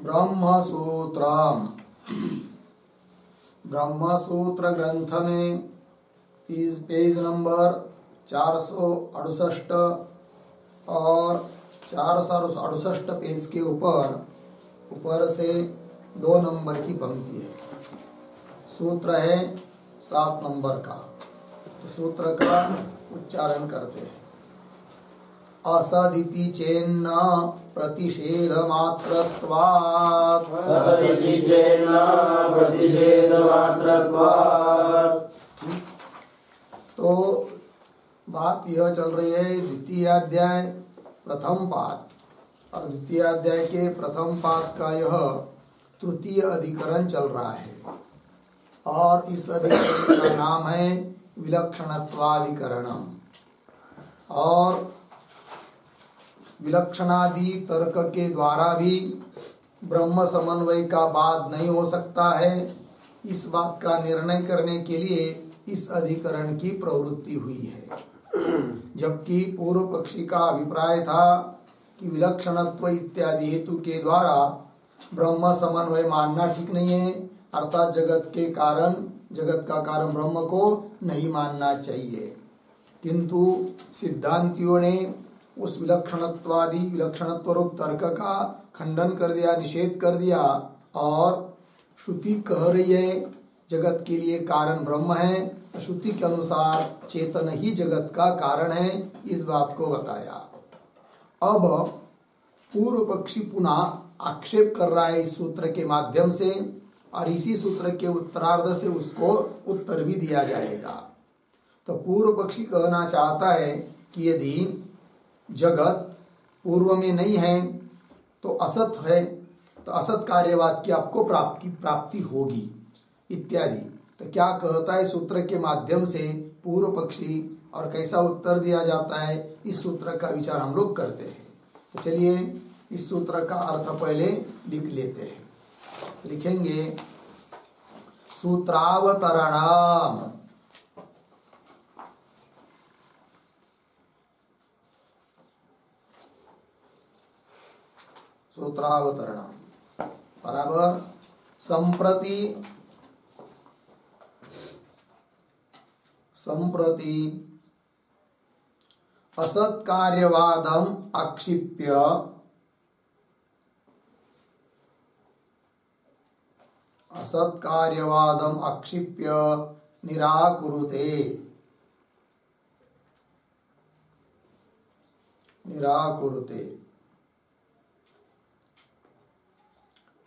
ब्रह्मसूत्रम। ब्रह्मसूत्र ग्रंथ में page number 468 और 468 पेज के ऊपर से 2 नंबर की पंक्ति है। सूत्र है 7 नंबर का। तो सूत्र का उच्चारण करते हैं। असदिति चेन्न प्रतिषेध मात्रत्वात्। असदिति चेन्न प्रतिषेध मात्रत्वात्। तो बात यह चल रही है द्वितीय अध्याय प्रथम पाद, और द्वितीय अध्याय के प्रथम पाद का यह तृतीय अधिकरण चल रहा है, और इस अधिकरण का नाम है विलक्षणत्वाधिकरणम। और विलक्षणादि तर्क के द्वारा भी ब्रह्म समन्वय का बाद नहीं हो सकता है। इस बात का निर्णय करने के लिए इस अधिकरण की प्रवृत्ति हुई है। जबकि पूर्व पक्षी का अभिप्राय था कि विलक्षणत्व इत्यादि हेतु के द्वारा ब्रह्म समन्वय मानना ठीक नहीं है, अर्थात जगत का कारण ब्रह्म को नहीं मानना चाहिए। किंतु सिद्धांतियों ने उस विलक्षणत्व रूप तर्क का खंडन कर दिया, निषेध कर दिया, और श्रुति कह रही है जगत के लिए कारण ब्रह्म है, श्रुति के अनुसार चेतन ही जगत का कारण है, इस बात को बताया। अब पूर्व पक्षी पुनः आक्षेप कर रहा है इस सूत्र के माध्यम से, और इसी सूत्र के उत्तरार्ध से उसको उत्तर भी दिया जाएगा। तो पूर्व पक्षी कहना चाहता है कि यदि जगत पूर्व में नहीं है तो असत है, तो असत कार्यवाद की आपको प्राप्ति होगी इत्यादि। तो क्या कहता है सूत्र के माध्यम से पूर्व पक्षी, और कैसा उत्तर दिया जाता है, इस सूत्र का विचार हम लोग करते हैं। तो चलिए इस सूत्र का अर्थ पहले लिख लेते हैं। लिखेंगे सूत्रावतरणम। सूत्रावतरणम बराबर संप्रति असत्कार्यवादम आक्षिप्य निराकुरुते।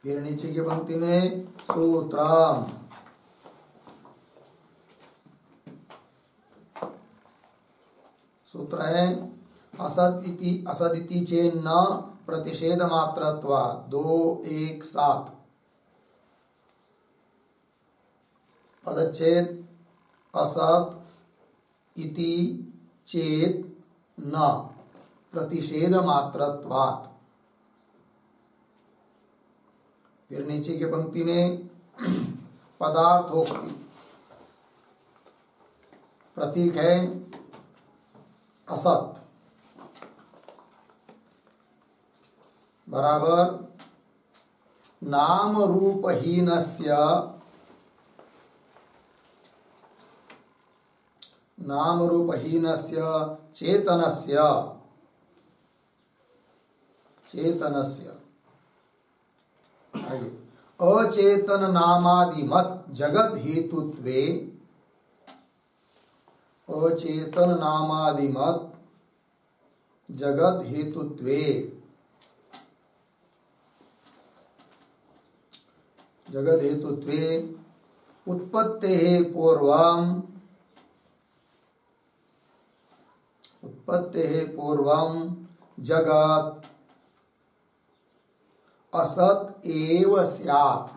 फिर नीचे की पंक्ति में सूत्रम। सूत्र है असदिति चेन्न प्रतिषेध मात्रत्वात्। 2:1-7 पदच्छेद असत इति चेत न प्रतिषेध मात्रत्वात्। फिर नीचे की पंक्ति में पदार्थोक्ति। प्रतीक है असत बराबर नाम रूपहीनस्य चेतनस्य आगे अचेतन नामादिमत जगत हेतुत्वे, अचेतन नामादिमत जगत हेतुत्वे, उत्पत्तेः पूर्वम जगत असत एव स्यात्।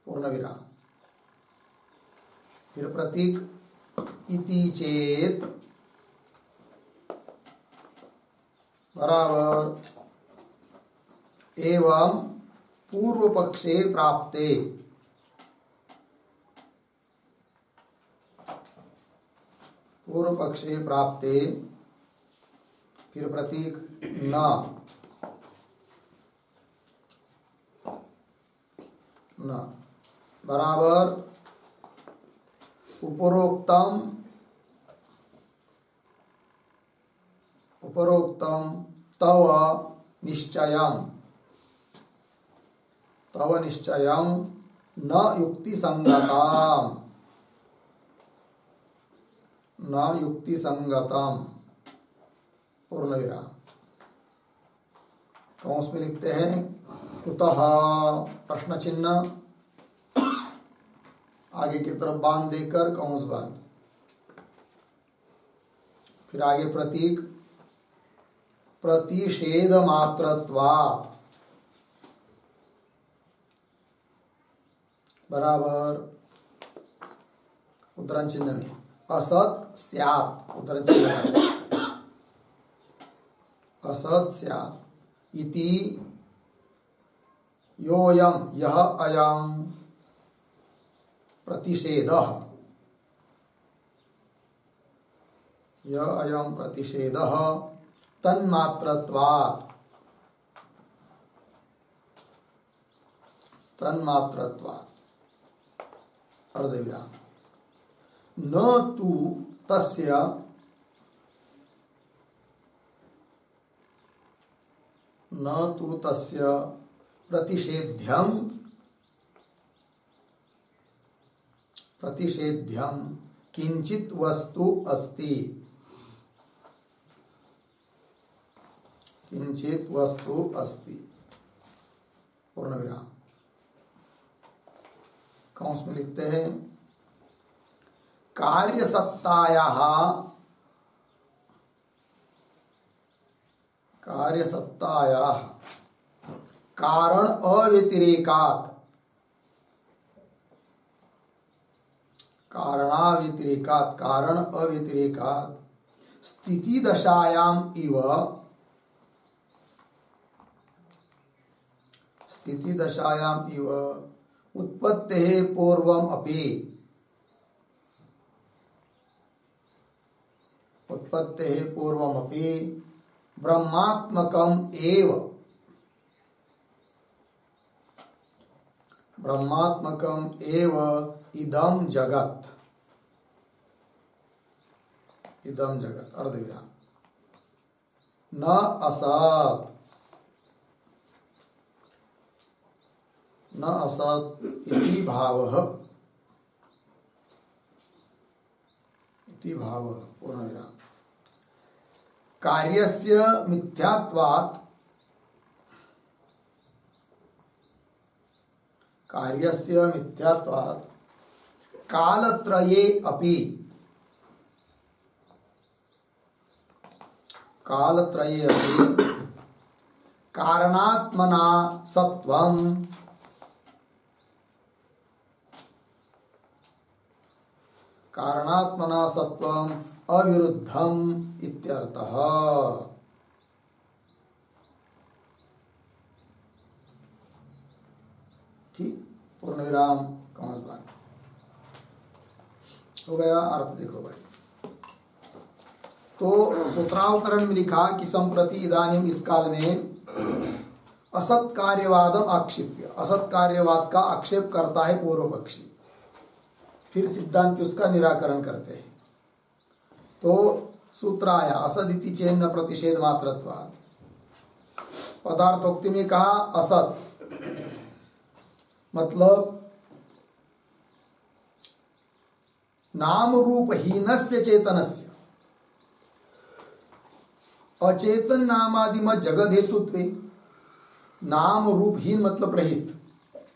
पूर्ण विराम। फिर प्रतीक इति चेत बराबर एवं पूर्व पक्षे प्राप्ते। फिर प्रतीक न, बराबर उपरोक्तम तव निश्चयम न युक्ति संगतम पूर्ण विराम। कौंस में लिखते हैं कुतः प्रश्न चिन्ह, आगे की तरफ बांध देकर कौंस बांध, फिर आगे प्रतीक प्रतिषेध मात्रत्वात् बराबर उद्धरण चिन्ह में असत स्यात्, उद्धरण चिन्ह में असत स्यात् इति योऽयं यह अयं प्रतिषेधः, यह अयं प्रतिषेधः तन्मात्रत्वात् अर्धविराम न तु तस्य प्रतिषेध्यम किंचित वस्तु अस्ति, पूर्ण विराम। कौंस में लिखते हैं कार्यसत्तायाः कारण अव्यतिरेकात्, कारण अव्यतिरेकात् स्थिति दशायाम इव उत्पत्तेः पूर्वम् अपि ब्रह्मात्मकम् एव इदं जगत् अर्धविराम। न असत् इति भावः, पूर्ण विराम। कार्यस्य मिथ्यात्वात् कालत्रये अपि कारणात्मना सत्वं अविरुद्धम इत्यर्थः। ठीक, पूर्ण विराम कौंस बांध हो गया। अर्थ देखो भाई, तो सूत्रावतरण में लिखा कि संप्रति इदानीम इस काल में असत कार्यवादम आक्षेप्य, असत कार्यवाद का आक्षेप करता है पूर्व पक्षी, फिर सिद्धांत उसका निराकरण करते हैं। तो सूत्र आया असदिति चेन्न प्रतिषेध मात्रत्वात्। पदार्थोक्ति में कहा असत मतलब नाम रूप हीनस्य चेतनस्य, अचेतन नामादिमत जगत हेतुत्वे, नाम रूपहीन मतलब रहित,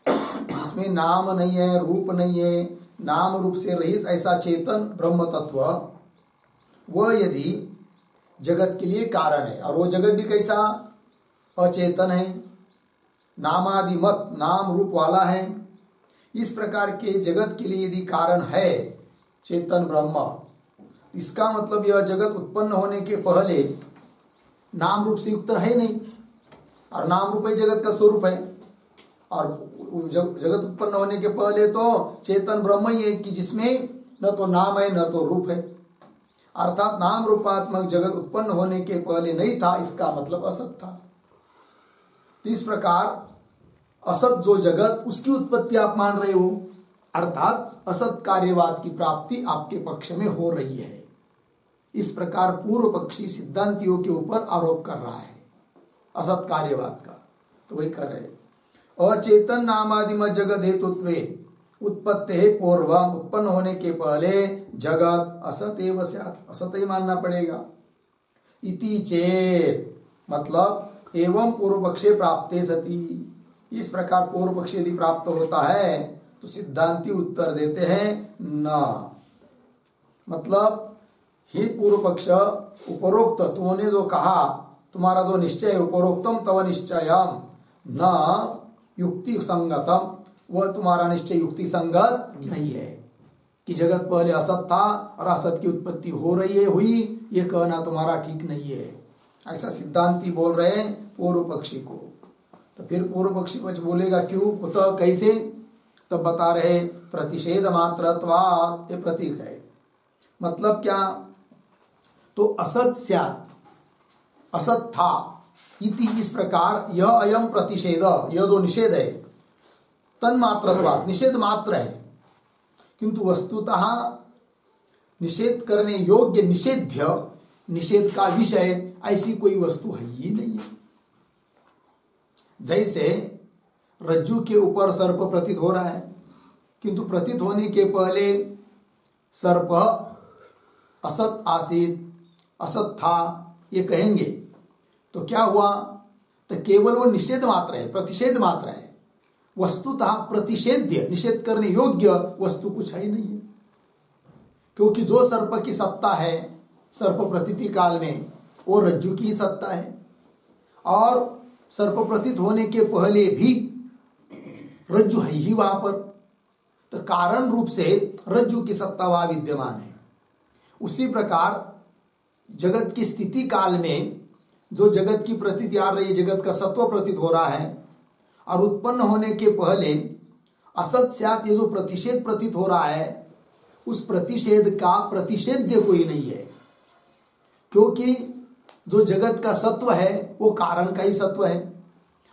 जिसमें नाम नहीं है, रूप नहीं है, नाम रूप से रहित ऐसा चेतन ब्रह्म तत्व, वह यदि जगत के लिए कारण है, और वो जगत भी कैसा अचेतन है, नामादिमत नाम रूप वाला है, इस प्रकार के जगत के लिए यदि कारण है चेतन ब्रह्म, इसका मतलब यह जगत उत्पन्न होने के पहले नाम रूप से युक्त है नहीं, और नाम रूप ही जगत का स्वरूप है, और जगत उत्पन्न होने के पहले तो चेतन ब्रह्म ही है कि जिसमें न तो नाम है न तो रूप है, अर्थात नाम रूपात्मक जगत उत्पन्न होने के पहले नहीं था, इसका मतलब असत था। इस प्रकार असत जो जगत, उसकी उत्पत्ति आप मान रहे हो, अर्थात असत कार्यवाद की प्राप्ति आपके पक्ष में हो रही है। इस प्रकार पूर्व पक्षी सिद्धांतियों के ऊपर आरोप कर रहा है असत कार्यवाद का। तो वही कर रहे, अचेतन नामादिम जगत हेतुत्वे उत्पत्ति है पूर्वम, उत्पन्न होने के पहले जगत असत एव स्यात्, असत ही मानना पड़ेगा। इति चेत मतलब एवं पूर्व पक्षे प्राप्ते सती, इस प्रकार पूर्व पक्ष यदि प्राप्त होता है तो सिद्धांती उत्तर देते हैं न, मतलब हे पूर्व पक्ष, उपरोक्त तुमने जो कहा, तुम्हारा जो निश्चय उपरोक्तम तव निश्चयम न युक्ति संगतम, वह तुम्हारा निश्चय युक्ति संगत नहीं है कि जगत पहले असत था और असत की उत्पत्ति हो रही है, हुई, ये कहना तुम्हारा ठीक नहीं है। ऐसा सिद्धांती बोल रहे हैं पूर्व पक्षी को। तो फिर पूर्व पक्षी पक्ष बोलेगा क्यों, कुतः, कैसे, तब बता रहे प्रतिषेध मात्रत्वात्, ये प्रतीक है। मतलब क्या, तो असत स्यात्, असत था, इति इस प्रकार यह अयम प्रतिषेध, यह जो निषेध है, तन्मात्रत्वात् निषेध मात्र है, किंतु वस्तुतः निषेध करने योग्य निषेध्य, निषेध का विषय ऐसी कोई वस्तु है ही नहीं है। जैसे रज्जु के ऊपर सर्प प्रतीत हो रहा है, किंतु प्रतीत होने के पहले सर्प असत आसीत, असत था, ये कहेंगे तो क्या हुआ, तो केवल वो निषेध मात्र है, प्रतिषेध मात्र है। वस्तुतः प्रतिषेध्य, निषेध करने योग्य वस्तु कुछ है ही नहीं है, क्योंकि जो सर्प की सत्ता है सर्प प्रतीति काल में, वो रज्जु की ही सत्ता है, और सर्प प्रतीत होने के पहले भी रज्जु है ही वहां पर, तो कारण रूप से रज्जु की सत्ता वहां विद्यमान है। उसी प्रकार जगत की स्थिति काल में जो जगत की प्रतीति आ रही है, जगत का सत्व प्रतीत हो रहा है, और उत्पन्न होने के पहले असत स्यात्, ये जो प्रतिषेध प्रतीत हो रहा है, उस प्रतिषेध का प्रतिषेध्य कोई नहीं है, क्योंकि जो जगत का सत्व है वो कारण का ही सत्व है,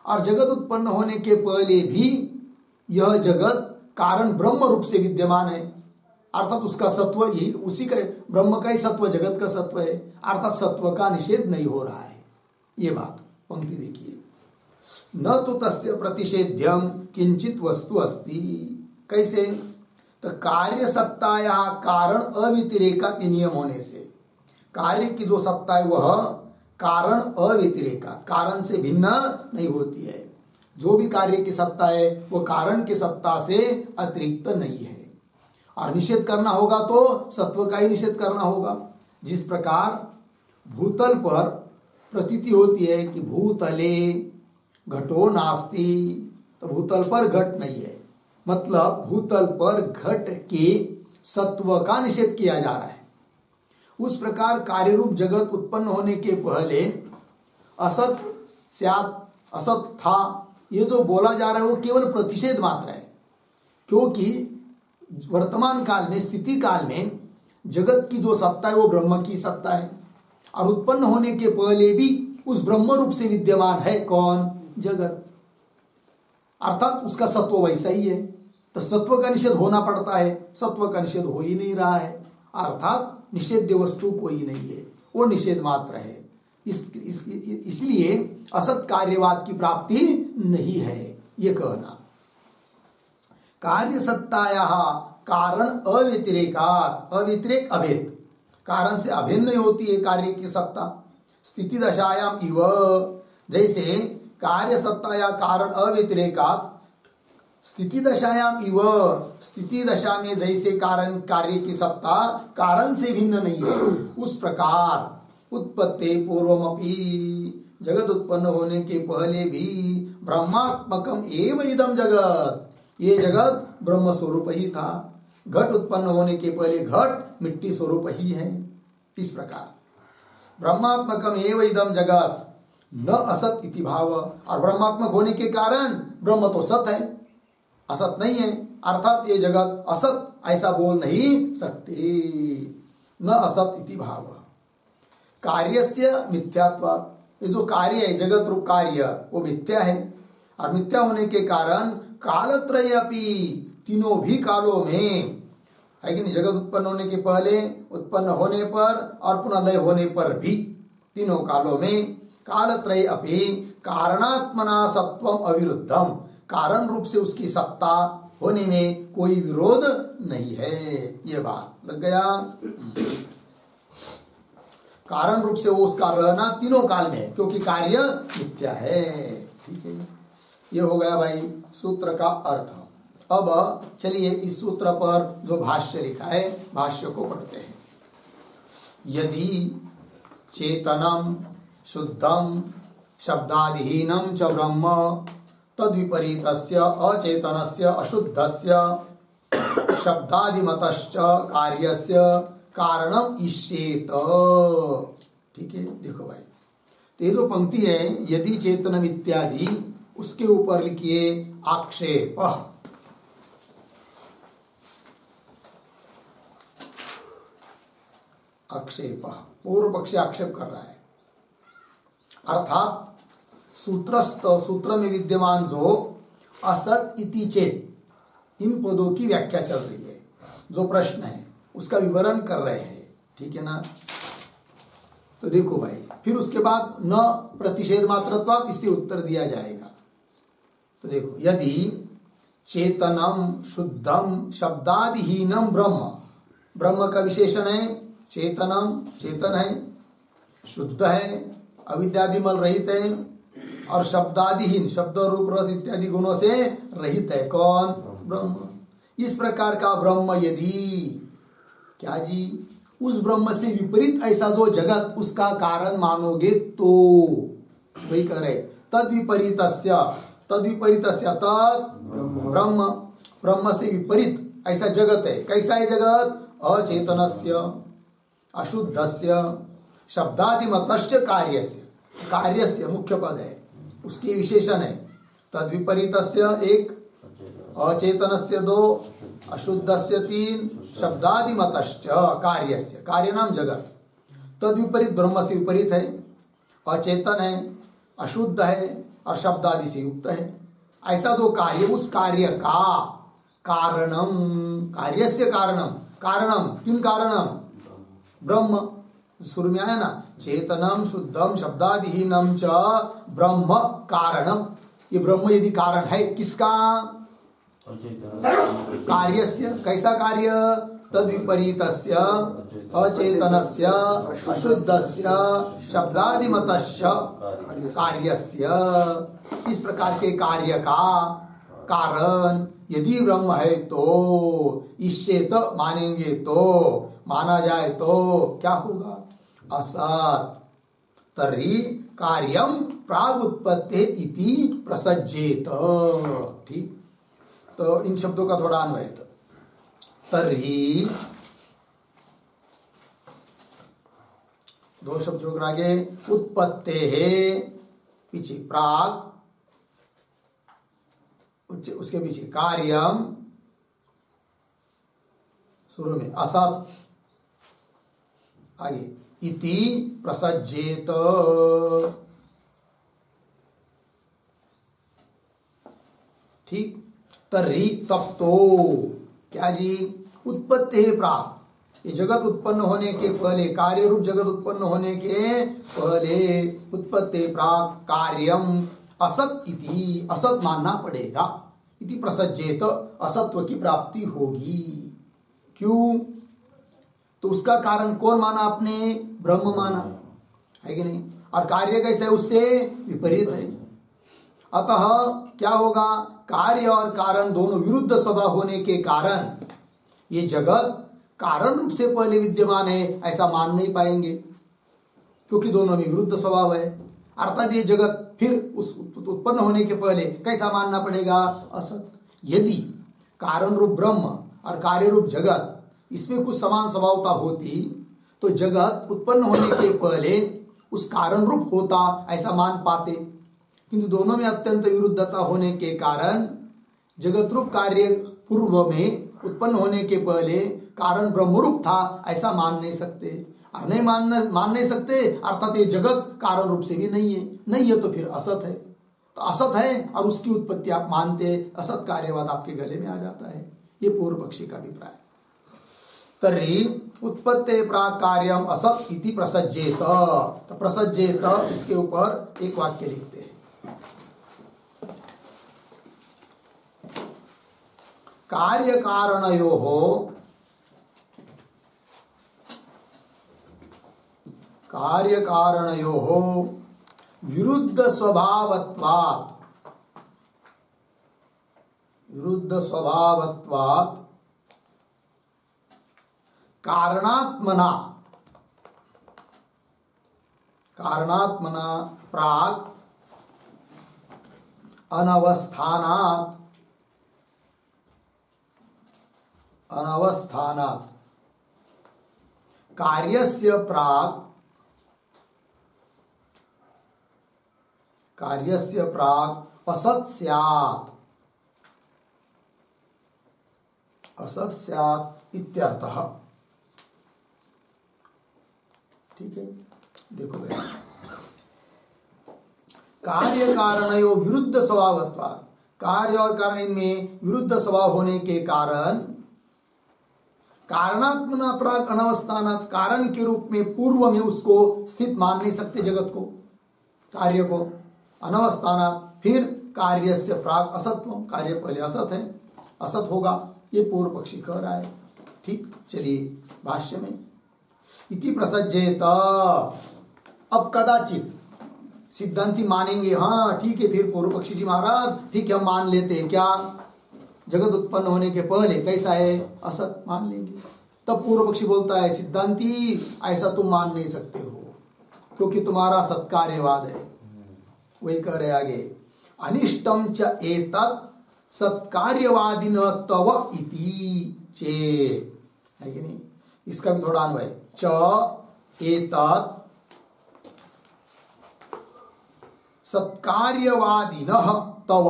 और जगत उत्पन्न होने के पहले भी यह जगत कारण ब्रह्म रूप से विद्यमान है, अर्थात उसका सत्व ही, उसी का ब्रह्म का ही सत्व जगत का सत्व है, अर्थात सत्व का निषेध नहीं हो रहा है। ये बात पंक्ति देखिए, न तो तस्य प्रतिषेध्यम किंचित वस्तु अस्ति, कैसे, तो कार्य सत्ताया कारण अव्यतिरेका नियम होने से, कार्य की जो सत्ता है वह कारण अव्यतिरेका, कारण से भिन्न नहीं होती है। जो भी कार्य की सत्ता है वो कारण की सत्ता से अतिरिक्त नहीं है, और निषेध करना होगा तो सत्व का ही निषेध करना होगा। जिस प्रकार भूतल पर प्रतीति होती है कि भूतले घटो नास्ति, तो भूतल पर घट नहीं है, मतलब भूतल पर घट के सत्व का निषेध किया जा रहा है। उस प्रकार कार्य रूप जगत उत्पन्न होने के पहले असत स्यात्, असत था, ये जो बोला जा रहा है वो केवल प्रतिषेध मात्र है, क्योंकि वर्तमान काल में, स्थिति काल में जगत की जो सत्ता है वो ब्रह्म की सत्ता है, और उत्पन्न होने के पहले भी उस ब्रह्म रूप से विद्यमान है कौन, जगत, अर्थात उसका सत्व वैसा ही है। तो सत्व का निषेध होना पड़ता है, सत्व का निषेध हो ही नहीं रहा है, अर्थात निषेध्य वस्तु कोई नहीं है, वो निषेध मात्र है। इसलिए असत कार्यवाद की प्राप्ति नहीं है, ये कहना। कार्य सत्ताया कारण अव्यतिरेकात्, अव्यतिरेक अभेद, कारण से अभिन्न नहीं होती है कार्य की सत्ता। स्थिति दशायाम इव, जैसे कार्य सत्ता या कारण अव्यतिरेकात्, स्थिति दशायाम इव, स्थिति दशा में जैसे कारण कार्य की सत्ता कारण से भिन्न नहीं है, उस प्रकार उत्पत्ति पूर्वमपि, जगत उत्पन्न होने के पहले भी ब्रह्मात्मकम एव इदम जगत, ये जगत ब्रह्म स्वरूप ही था। घट उत्पन्न होने के पहले घट मिट्टी स्वरूप ही है। इस प्रकार ब्रह्मात्मकम एव इदम जगत न असत इति भाव, और ब्रह्मात्मक होने के कारण ब्रह्म तो सत है, असत नहीं है, अर्थात ये जगत असत ऐसा बोल नहीं सकते। न असत इति भाव। कार्यस्य मिथ्यात्वात्, ये जो कार्य है जगत रूप कार्य वो मिथ्या है, और मिथ्या होने के कारण कालत्रय अपि, तीनों भी कालों में है कि नहीं, जगत उत्पन्न होने के पहले, उत्पन्न होने पर और पुनः लय होने पर भी, तीनों कालों में कालत्रय अपि कारणात्मना सत्वम अविरुद्धम, कारण रूप से उसकी सत्ता होने में कोई विरोध नहीं है। ये बात लग गया। कारण रूप से वो उसका रहना तीनों काल में है, क्योंकि कार्य मिथ्या है। ठीक है, ये हो गया भाई सूत्र का अर्थ। अब चलिए इस सूत्र पर जो भाष्य लिखा है, भाष्य को पढ़ते हैं। यदि चेतनम शुद्धम शब्दादिहीनम च ब्रह्म तद्विपरीतस्य अचेतनस्य अशुद्धस्य शब्दादिमतश्च कार्यस्य कारणम इष्येत। ठीक है, देखो भाई, तो ये जो पंक्ति है यदि चेतनम इत्यादि, उसके ऊपर लिखिए आक्षेप। आक्षेप, पूर्व पक्षी आक्षेप कर रहा है, अर्थात सूत्रस्थ, सूत्र में विद्यमान जो असत इति चेत, इन पदों की व्याख्या चल रही है, जो प्रश्न है उसका विवरण कर रहे हैं। ठीक है ना। तो देखो भाई, फिर उसके बाद न प्रतिषेध मात्रत्वात्, इससे उत्तर दिया जाएगा। तो देखो, यदि चेतनम शुद्धम शब्दादिहीनम ब्रह्म, ब्रह्म का विशेषण है चेतनम, चेतन है, शुद्ध है, अविद्यादिमल रहित है, और शब्दादिहीन, शब्द रूप रस इत्यादि गुणों से रहित है। कौन? ब्रह्म। इस प्रकार का ब्रह्म यदि, क्या जी, उस ब्रह्म से विपरीत ऐसा जो जगत, उसका कारण मानोगे तो, वही कह रहे तद विपरीतस्य, तद विपरीतस्य तद ब्रह्म, ब्रह्म से विपरीत ऐसा जगत है। कैसा है जगत? अचेतनस्य अशुद्धस्य शब्दादिमतश्च कार्यस्य, कार्यस्य मुख्य पद है, उसकी विशेषण है। तद विपरीतस्य एक, अचेतनस्य दो, अशुद्धस्य तीन, शब्दादिमतश्च कार्यस्य, कार्य नाम जगत। तद विपरीत ब्रह्म से विपरीत है, अचेतन है, अशुद्ध है और शब्दादि से युक्त है। ऐसा जो कार्य, उस कार्य का कारणम, कार्यस्य कारणम, कारणम किम कारणम? ब्रह्म। शुरू में आया ना, चेतनम शुद्धम शब्दादिहीनम च ब्रह्म कारणम। ये ब्रह्म यदि कारण है किसका? कार्यस्य। कैसा कार्य? तद विपरीतस्य अचेतनस्य अशुद्धस्य शब्दादिमतश्च कार्यस्य। इस प्रकार के कार्य का कारण यदि ब्रह्म है तो, इससे तो मानेंगे तो, माना जाए तो क्या होगा? असत तर्हि कार्यम प्रागुत्पत्ति इति प्रसज्जेत। ठीक, तो इन शब्दों का थोड़ा अन्वय। तर्हि, दो शब्द जोड़ आगे, उत्पत्ते है पीछे प्राग, उसके पीछे कार्यम, शुरू में असत, आगे इति प्रसज्जेत। ठीक, तर्हि तब तो, क्या जी, उत्पत्ति है प्राग, ये जगत उत्पन्न होने के पहले, कार्य रूप जगत उत्पन्न होने के पहले, उत्पत्ति प्राग कार्यम असत इति, असत मानना पड़ेगा। इति प्रसज्जेत, असत्व की प्राप्ति होगी। क्यों? तो उसका कारण कौन माना आपने? ब्रह्म माना है कि नहीं। और कार्य कैसे है? उससे विपरीत है। अतः क्या होगा? कार्य और कारण दोनों विरुद्ध स्वभाव होने के कारण ये जगत कारण रूप से पहले विद्यमान है ऐसा मान नहीं पाएंगे, क्योंकि दोनों में विरुद्ध स्वभाव है। अर्थात ये जगत फिर उस उत्पन्न होने के पहले कैसा मानना पड़ेगा? असत। यदि कारण रूप ब्रह्म और कार्य रूप जगत, इसमें कुछ समान स्वभावता होती तो जगत उत्पन्न होने के पहले उस कारण रूप होता ऐसा मान पाते, किंतु दोनों में अत्यंत विरुद्धता होने के कारण जगत रूप कार्य पूर्व में उत्पन्न होने के पहले कारण ब्रह्मरूप था, ऐसा मान नहीं सकते। और नहीं मान नहीं सकते अर्थात ये जगत कारण रूप से भी नहीं है, नहीं है तो फिर असत है। तो असत है और उसकी उत्पत्ति आप मानते, असत कार्यवाद आपके गले में आ जाता है। ये पूर्व पक्षी का अभिप्राय। तर्हि उत्पत्ते प्राक् कार्यम असत इति प्रसज्जेत। तो प्रसज्जेत इसके ऊपर एक वाक्य लिखते हैं। कार्य कारणयोः विरुद्ध स्वभावत्वात् कारणात्मना प्राक् अनवस्थानात् कार्यस्य प्राक् असत् स्यात् इत्यर्थः। ठीक है, देखो भाई, कार्य कारणयोः विरुद्ध स्वभावत्वात्, कार्य और कारण इनमें विरुद्ध स्वभाव होने के कारण कारणात्मना प्राक् अनवस्थानात्, कारण के रूप में पूर्व में उसको स्थित मान नहीं सकते जगत को, कार्य को। अनवस्थानात् फिर कार्यस्य प्राक् असत्वम, कार्य पहले असत है, असत होगा, ये पूर्व पक्षी कह रहा है। ठीक, चलिए भाष्य में इति प्रसज्जेत। अब कदाचित सिद्धांती मानेंगे, हाँ ठीक है, फिर पूर्व पक्षी जी महाराज ठीक है हम मान लेते हैं, क्या जगत उत्पन्न होने के पहले कैसा है, असत मान लेंगे। तब पूर्व पक्षी बोलता है सिद्धांती ऐसा तुम मान नहीं सकते हो क्योंकि तुम्हारा सत्कार्यवाद है। वही कह रहे आगे, अनिष्टम च एतत् सत्कार्यवादिन तव इति चेत्, है कि नहीं, इसका भी थोड़ा अन्वय, च एतत् सत्कार्यवादिनः तव,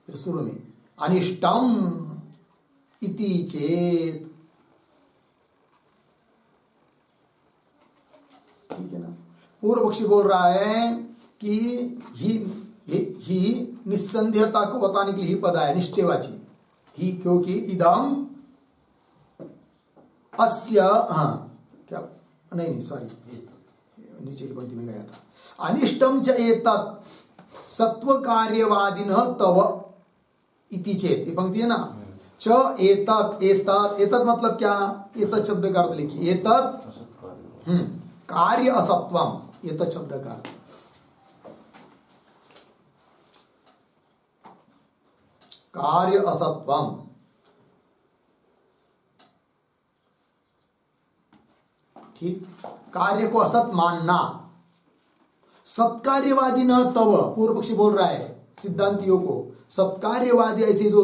फिर शुरू में अनिष्टम इति चेत, ठीक है ना। पूर्व पक्षी बोल रहा है कि ही निस्संदेहता को बताने के लिए ही पद आया, निश्चयवाची ही, क्योंकि इदम अस्य, हाँ क्या, नहीं सॉरी, नीचे की पंक्ति में गया था। अनिष्टम च एतत् सत्व कार्यवादिनः तव इति चेत, ये पंक्ति है ना। च एतत्, एतत् मतलब क्या, एतत् शब्द का अर्थ लिखिए, एतत् कार्य असत्वम, एतत् शब्द का अर्थ कार्य असत्वम। ठीक, कार्य को असत मानना, सत्कार्यवादी न तव, पूर्व पक्षी बोल रहा है सिद्धांतियों को, सत्कार्यवादी ऐसे जो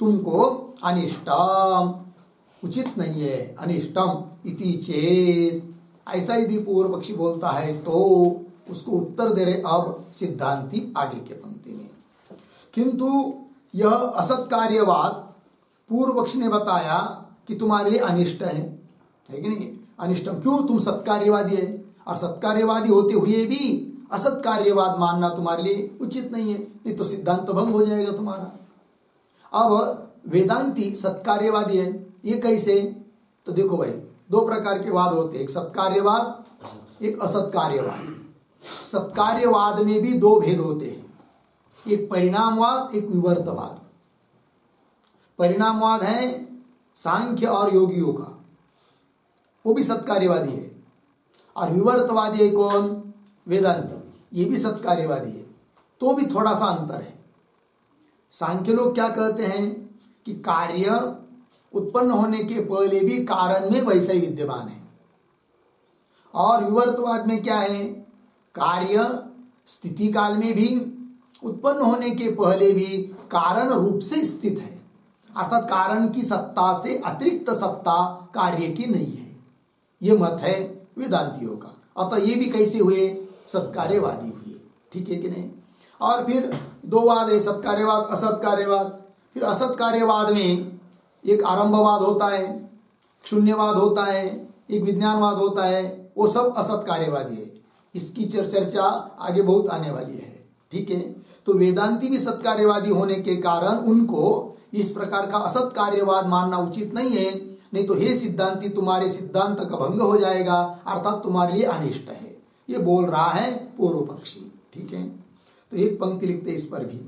तुमको अनिष्टम, उचित नहीं है, अनिष्टम इति चेत, ऐसा यदि पूर्व पक्षी बोलता है तो उसको उत्तर दे रहे अब सिद्धांती आगे के पंक्ति में। किंतु यह असत कार्यवाद पूर्व पक्षी ने बताया कि तुम्हारे लिए अनिष्ट है कि नहीं, अनिष्टम क्यों, तुम सत्कार्यवादी है, और सत्कार्यवादी होते हुए भी असत कार्यवाद मानना तुम्हारे लिए उचित नहीं है, नहीं तो सिद्धांत भंग हो जाएगा तुम्हारा। अब वेदांती सत्कार्यवादी है, ये कैसे, तो देखो भाई दो प्रकार के वाद होते हैं, एक सत्कार्यवाद एक असत्कार्यवाद। सत्कार्यवाद में भी दो भेद होते हैं, एक परिणामवाद एक विवर्तवाद। परिणामवाद है सांख्य और योगियों का, वो भी सत्कार्यवादी है, और विवर्तवादी है कौन, वेदांती, ये भी सत्कार्यवादी है, तो भी थोड़ा सा अंतर है। सांख्य लोग क्या कहते हैं कि कार्य उत्पन्न होने के पहले भी कारण में वैसा ही विद्यमान है, और विवर्तवाद में क्या है, कार्य स्थिति काल में भी उत्पन्न होने के पहले भी कारण रूप से स्थित है, अर्थात कारण की सत्ता से अतिरिक्त सत्ता कार्य की नहीं है, ये मत है वेदांतियों का। अतः ये भी कैसे हुए, सत्कार्यवादी हुए, ठीक है कि नहीं। और फिर दो वाद है, सत्कार्यवाद असत्कार्यवाद। फिर असत्कार्यवाद में एक आरंभवाद होता है, शून्यवाद होता है, एक विज्ञानवाद होता है, वो सब असत कार्यवादी है। इसकी चर्चा आगे बहुत आने वाली है। ठीक है, तो वेदांती भी सत्कार्यवादी होने के कारण उनको इस प्रकार का असत कार्यवाद मानना उचित नहीं है। नहीं तो हे सिद्धांती, तुम्हारे सिद्धांत का भंग हो जाएगा, अर्थात तुम्हारे लिए अनिष्ट है, ये बोल रहा है पूर्व पक्षी। ठीक है, तो एक पंक्ति लिखते इस पर भी,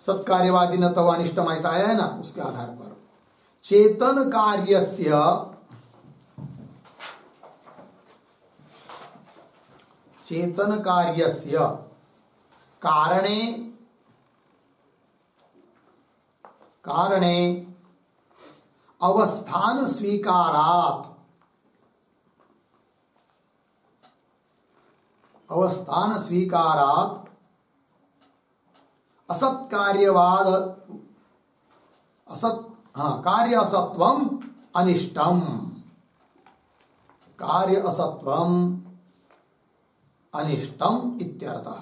सत्कार्यवादी न तव अनिष्टम, ऐसा आया है ना, उसके आधार पर चेतन कार्यस्य कारणे अवस्थान स्वीकारात् कार्य असत्वम अनिष्टम, कार्य असत्वम अनिष्टम इत्यर्थः।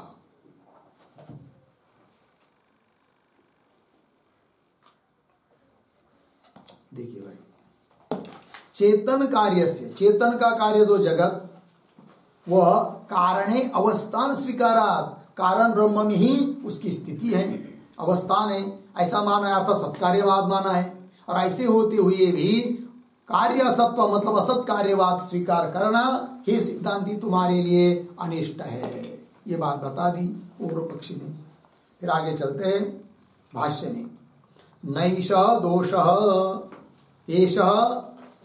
देखिए भाई, चेतन कार्य से, चेतन का कार्य जो जगत, वह कारणे अवस्थान स्वीकारात, कारण ब्रह्म में ही उसकी स्थिति है, अवस्थान है, ऐसा माना है, अर्थात सत्कार्यवाद माना है। और ऐसे होते हुए भी कार्य असत्व मतलब असत कार्यवाद स्वीकार करना हे सिद्धांती तुम्हारे लिए अनिष्ट है, ये बात बता दी पूर्व पक्षी ने। फिर आगे चलते हैं भाष्य में, नैष दोषः एषः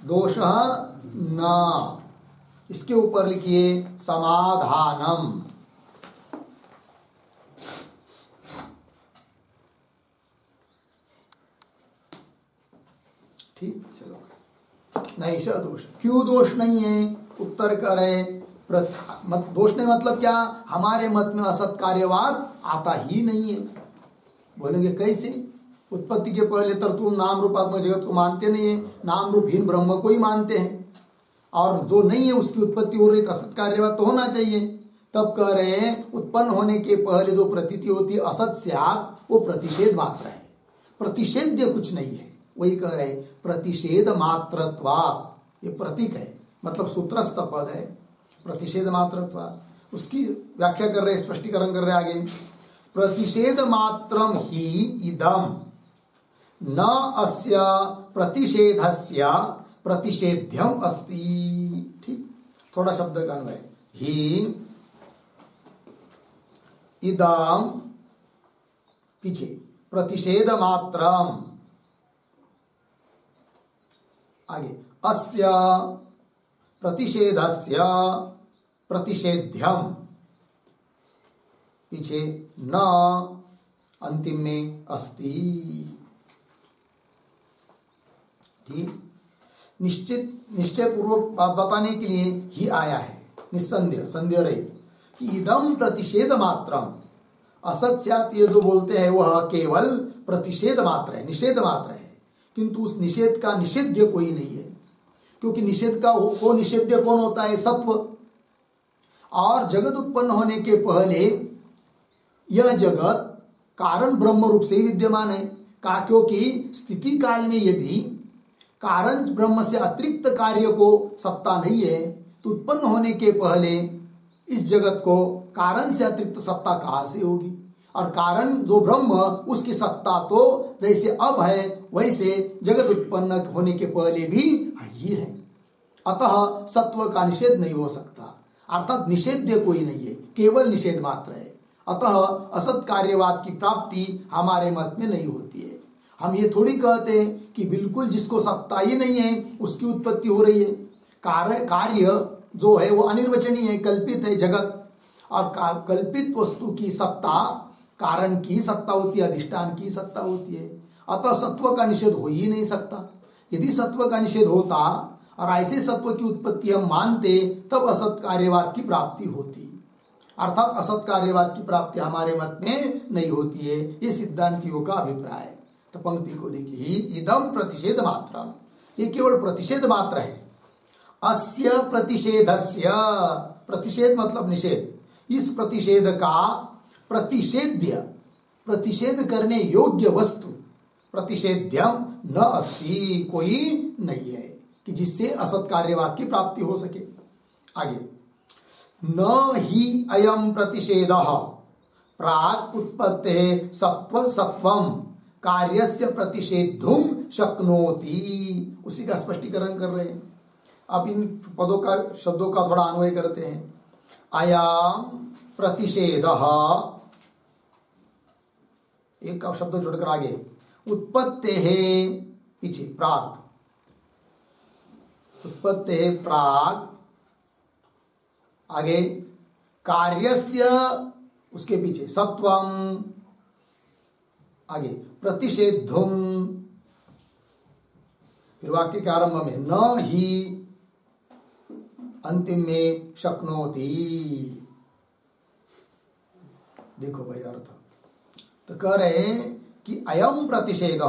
दोषः न, इसके ऊपर लिखिए समाधानम। ठीक, चलो, नैष दोष, क्यों दोष नहीं है? उत्तर करे दोष नहीं मतलब क्या? हमारे मत में असत कार्यवाद आता ही नहीं है। बोलेंगे कैसे? उत्पत्ति के पहले तर तुम नाम रूपात्मक जगत को मानते नहीं है, नाम रूपहीन ब्रह्म को ही मानते हैं, और जो नहीं है उसकी उत्पत्ति हो रही तो असत कार्यवाद तो होना चाहिए। तब कह रहे हैं उत्पन्न होने के पहले जो प्रतीति होती है असत स्यात्, वो प्रतिषेध मात्र है, प्रतिषेध्य कुछ नहीं है। वही कह रहे प्रतिषेध मात्रत्वात्, ये प्रतीक है, मतलब सूत्रस्थ पद है, प्रतिषेध मात्रत्वात्। उसकी व्याख्या कर रहे, स्पष्टीकरण कर रहे आगे, प्रतिषेध मात्रम ही इदम न अस्य प्रतिषेधस्य प्रतिषेध्यम अस्ति। ठीक, थोड़ा शब्द का अन्वय, ही इदम पीछे प्रतिषेध मात्रम, आगे अस्य प्रतिषेधस्य प्रतिषेध्यम, पीछे न, अंतिम में अस्ति। ठीक, निश्चय पूर्वक बात बताने के लिए ही आया है, निस्संदेह संदेह रहित, कि इदम प्रतिषेध मात्रम, असत स्यात् ये जो बोलते हैं वह केवल प्रतिषेध मात्र है, निषेध मात्र है, किंतु उस निषेध का निषेध्य कोई नहीं है, क्योंकि निषेध का वो निषेध्य कौन होता है? सत्व। और जगत उत्पन्न होने के पहले यह जगत कारण ब्रह्म रूप से ही विद्यमान है, क्योंकि स्थिति काल में यदि कारण ब्रह्म से अतिरिक्त कार्य को सत्ता नहीं है तो उत्पन्न होने के पहले इस जगत को कारण से अतिरिक्त सत्ता कहां से होगी? और कारण जो ब्रह्म, उसकी सत्ता तो जैसे अब है वैसे जगत उत्पन्न होने के पहले भी ही है। अतः सत्व का निषेध नहीं हो सकता, अर्थात निषेध्य कोई नहीं है, केवल निषेध मात्र है। अतः असत कार्यवाद की प्राप्ति हमारे मत में नहीं होती है। हम ये थोड़ी कहते हैं कि बिल्कुल जिसको सत्ता ही नहीं है उसकी उत्पत्ति हो रही है। कार्य जो है वो अनिर्वचनीय है, कल्पित है जगत, और कल्पित वस्तु की सत्ता कारण की सत्ता होती है, अधिष्ठान की सत्ता होती है। अतः सत्व का निषेध हो ही नहीं सकता। यदि सत्व का निषेध होता और ऐसे सत्व की उत्पत्ति हम मानते तब असत कार्यवाद की प्राप्ति होती, अर्थात असत कार्यवाद की प्राप्ति हमारे मत में नहीं होती है, ये सिद्धांतियों का अभिप्राय है। तो पंक्ति को देखिए, इदम प्रतिषेध मात्रम, ये केवल प्रतिषेध मात्र है। अस्य प्रतिषेधस्य, प्रतिषेध मतलब निषेध, इस प्रतिषेध का प्रतिषेध्य, प्रतिषेध करने योग्य वस्तु, प्रतिषेध्यम न अस्ति, कोई नहीं है कि जिससे असत कार्यवाद की प्राप्ति हो सके। आगे, न ही अयम प्रतिषेधः प्राक् उत्पत्तेः सत्व सत्वम कार्यस्य प्रतिषेधुम शक्नोति। उसी का स्पष्टीकरण कर रहे हैं। अब इन पदों का शब्दों का थोड़ा अन्वय करते हैं। अयम प्रतिषेधः, एक का शब्द छोड़कर आगे, उत्पत्तेः पीछे प्राक्, उत्पत्तेः प्राक्, आगे कार्यस्य उसके पीछे सत्वम, आगे प्रतिषेधुम, फिर वाक्य के आरंभ में न ही, अंतिम में शक्नोति। देखो भाई अर्थ तो कह रहे हैं कि अयम प्रतिषेध,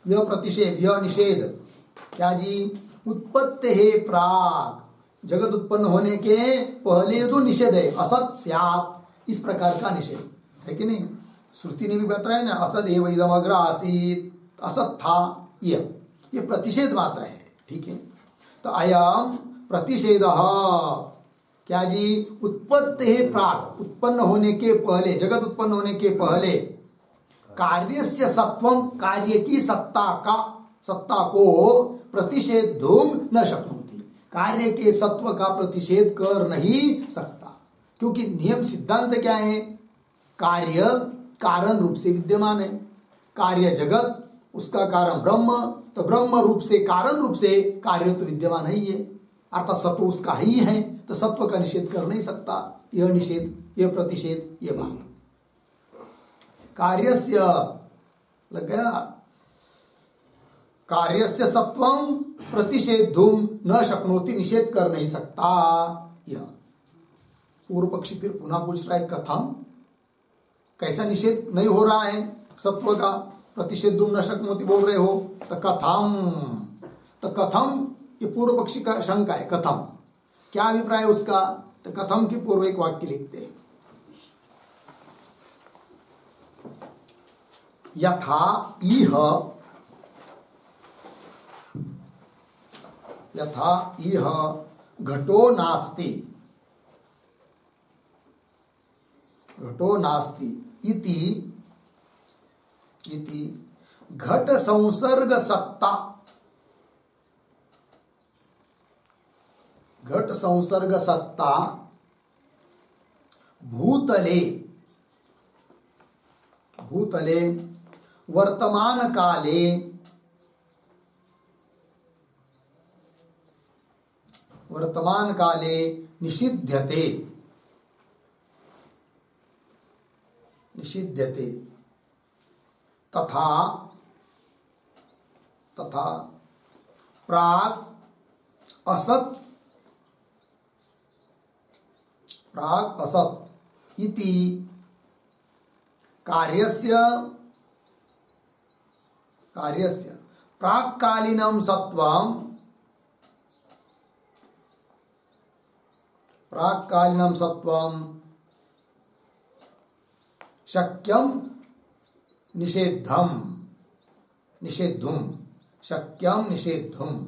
यह प्रतिषेध, यह निषेध क्या जी, उत्पत्ति है प्राक, जगत उत्पन्न होने के पहले जो निषेध है, असत स्यात्, इस प्रकार का निषेध है कि नहीं। श्रुति ने भी बताया ना, असद एव इदम अग्र आसीत, असत था, ये प्रतिषेध मात्र है, ठीक है। तो अयम प्रतिषेध क्या जी, उत्पत्ति है प्राक, उत्पन्न होने के पहले, जगत उत्पन्न होने के पहले, कार्यस्य सत्वम, कार्य की सत्ता को प्रतिषेधुम न शक्नोति, कार्य के सत्व का प्रतिषेध कर नहीं सकता, क्योंकि नियम सिद्धांत क्या है, कार्य कारण रूप से विद्यमान है, कार्य जगत, उसका कारण ब्रह्म, तो ब्रह्म रूप से कारण रूप से कार्य तो विद्यमान ही है, अर्थात सत्व उसका ही है, तो सत्व का निषेध कर नहीं सकता। यह निषेध, यह प्रतिषेध, यह बात। कार्यस्य लग गया, कार्यस्य सत्वम प्रतिषेधुम न शक्नोति, निषेध कर नहीं सकता। यह पूर्व पक्षी फिर पुनः पूछ रहा है, कथम, कैसा निषेध नहीं हो रहा है सत्व का, प्रतिषेधुम न शक्नोति बोल रहे हो, तो कथम, तो कथम, ये पूर्व पक्षी का शंका है, कथम क्या अभिप्राय है उसका, तो कथम की पूर्व एक वाक्य लिखते हैं, यथा इह, यथा इह घटो नास्ति, घटो नास्ति इति, इति घट संसर्ग सत्ता, घट संसर्ग सत्ता भूतले, भूतले वर्तमान काले, वर्तमान काले निषिध्यते, निषिध्यते, तथा, तथा प्राक् असत, प्राक् असत इति कार्यस्य, कार्यस्य प्राक्कालीनं सत्वं, प्राक्कालीनं सत्वं शक्यं निषेद्धम, निषेद्धुम, शक्यं निषेद्धुम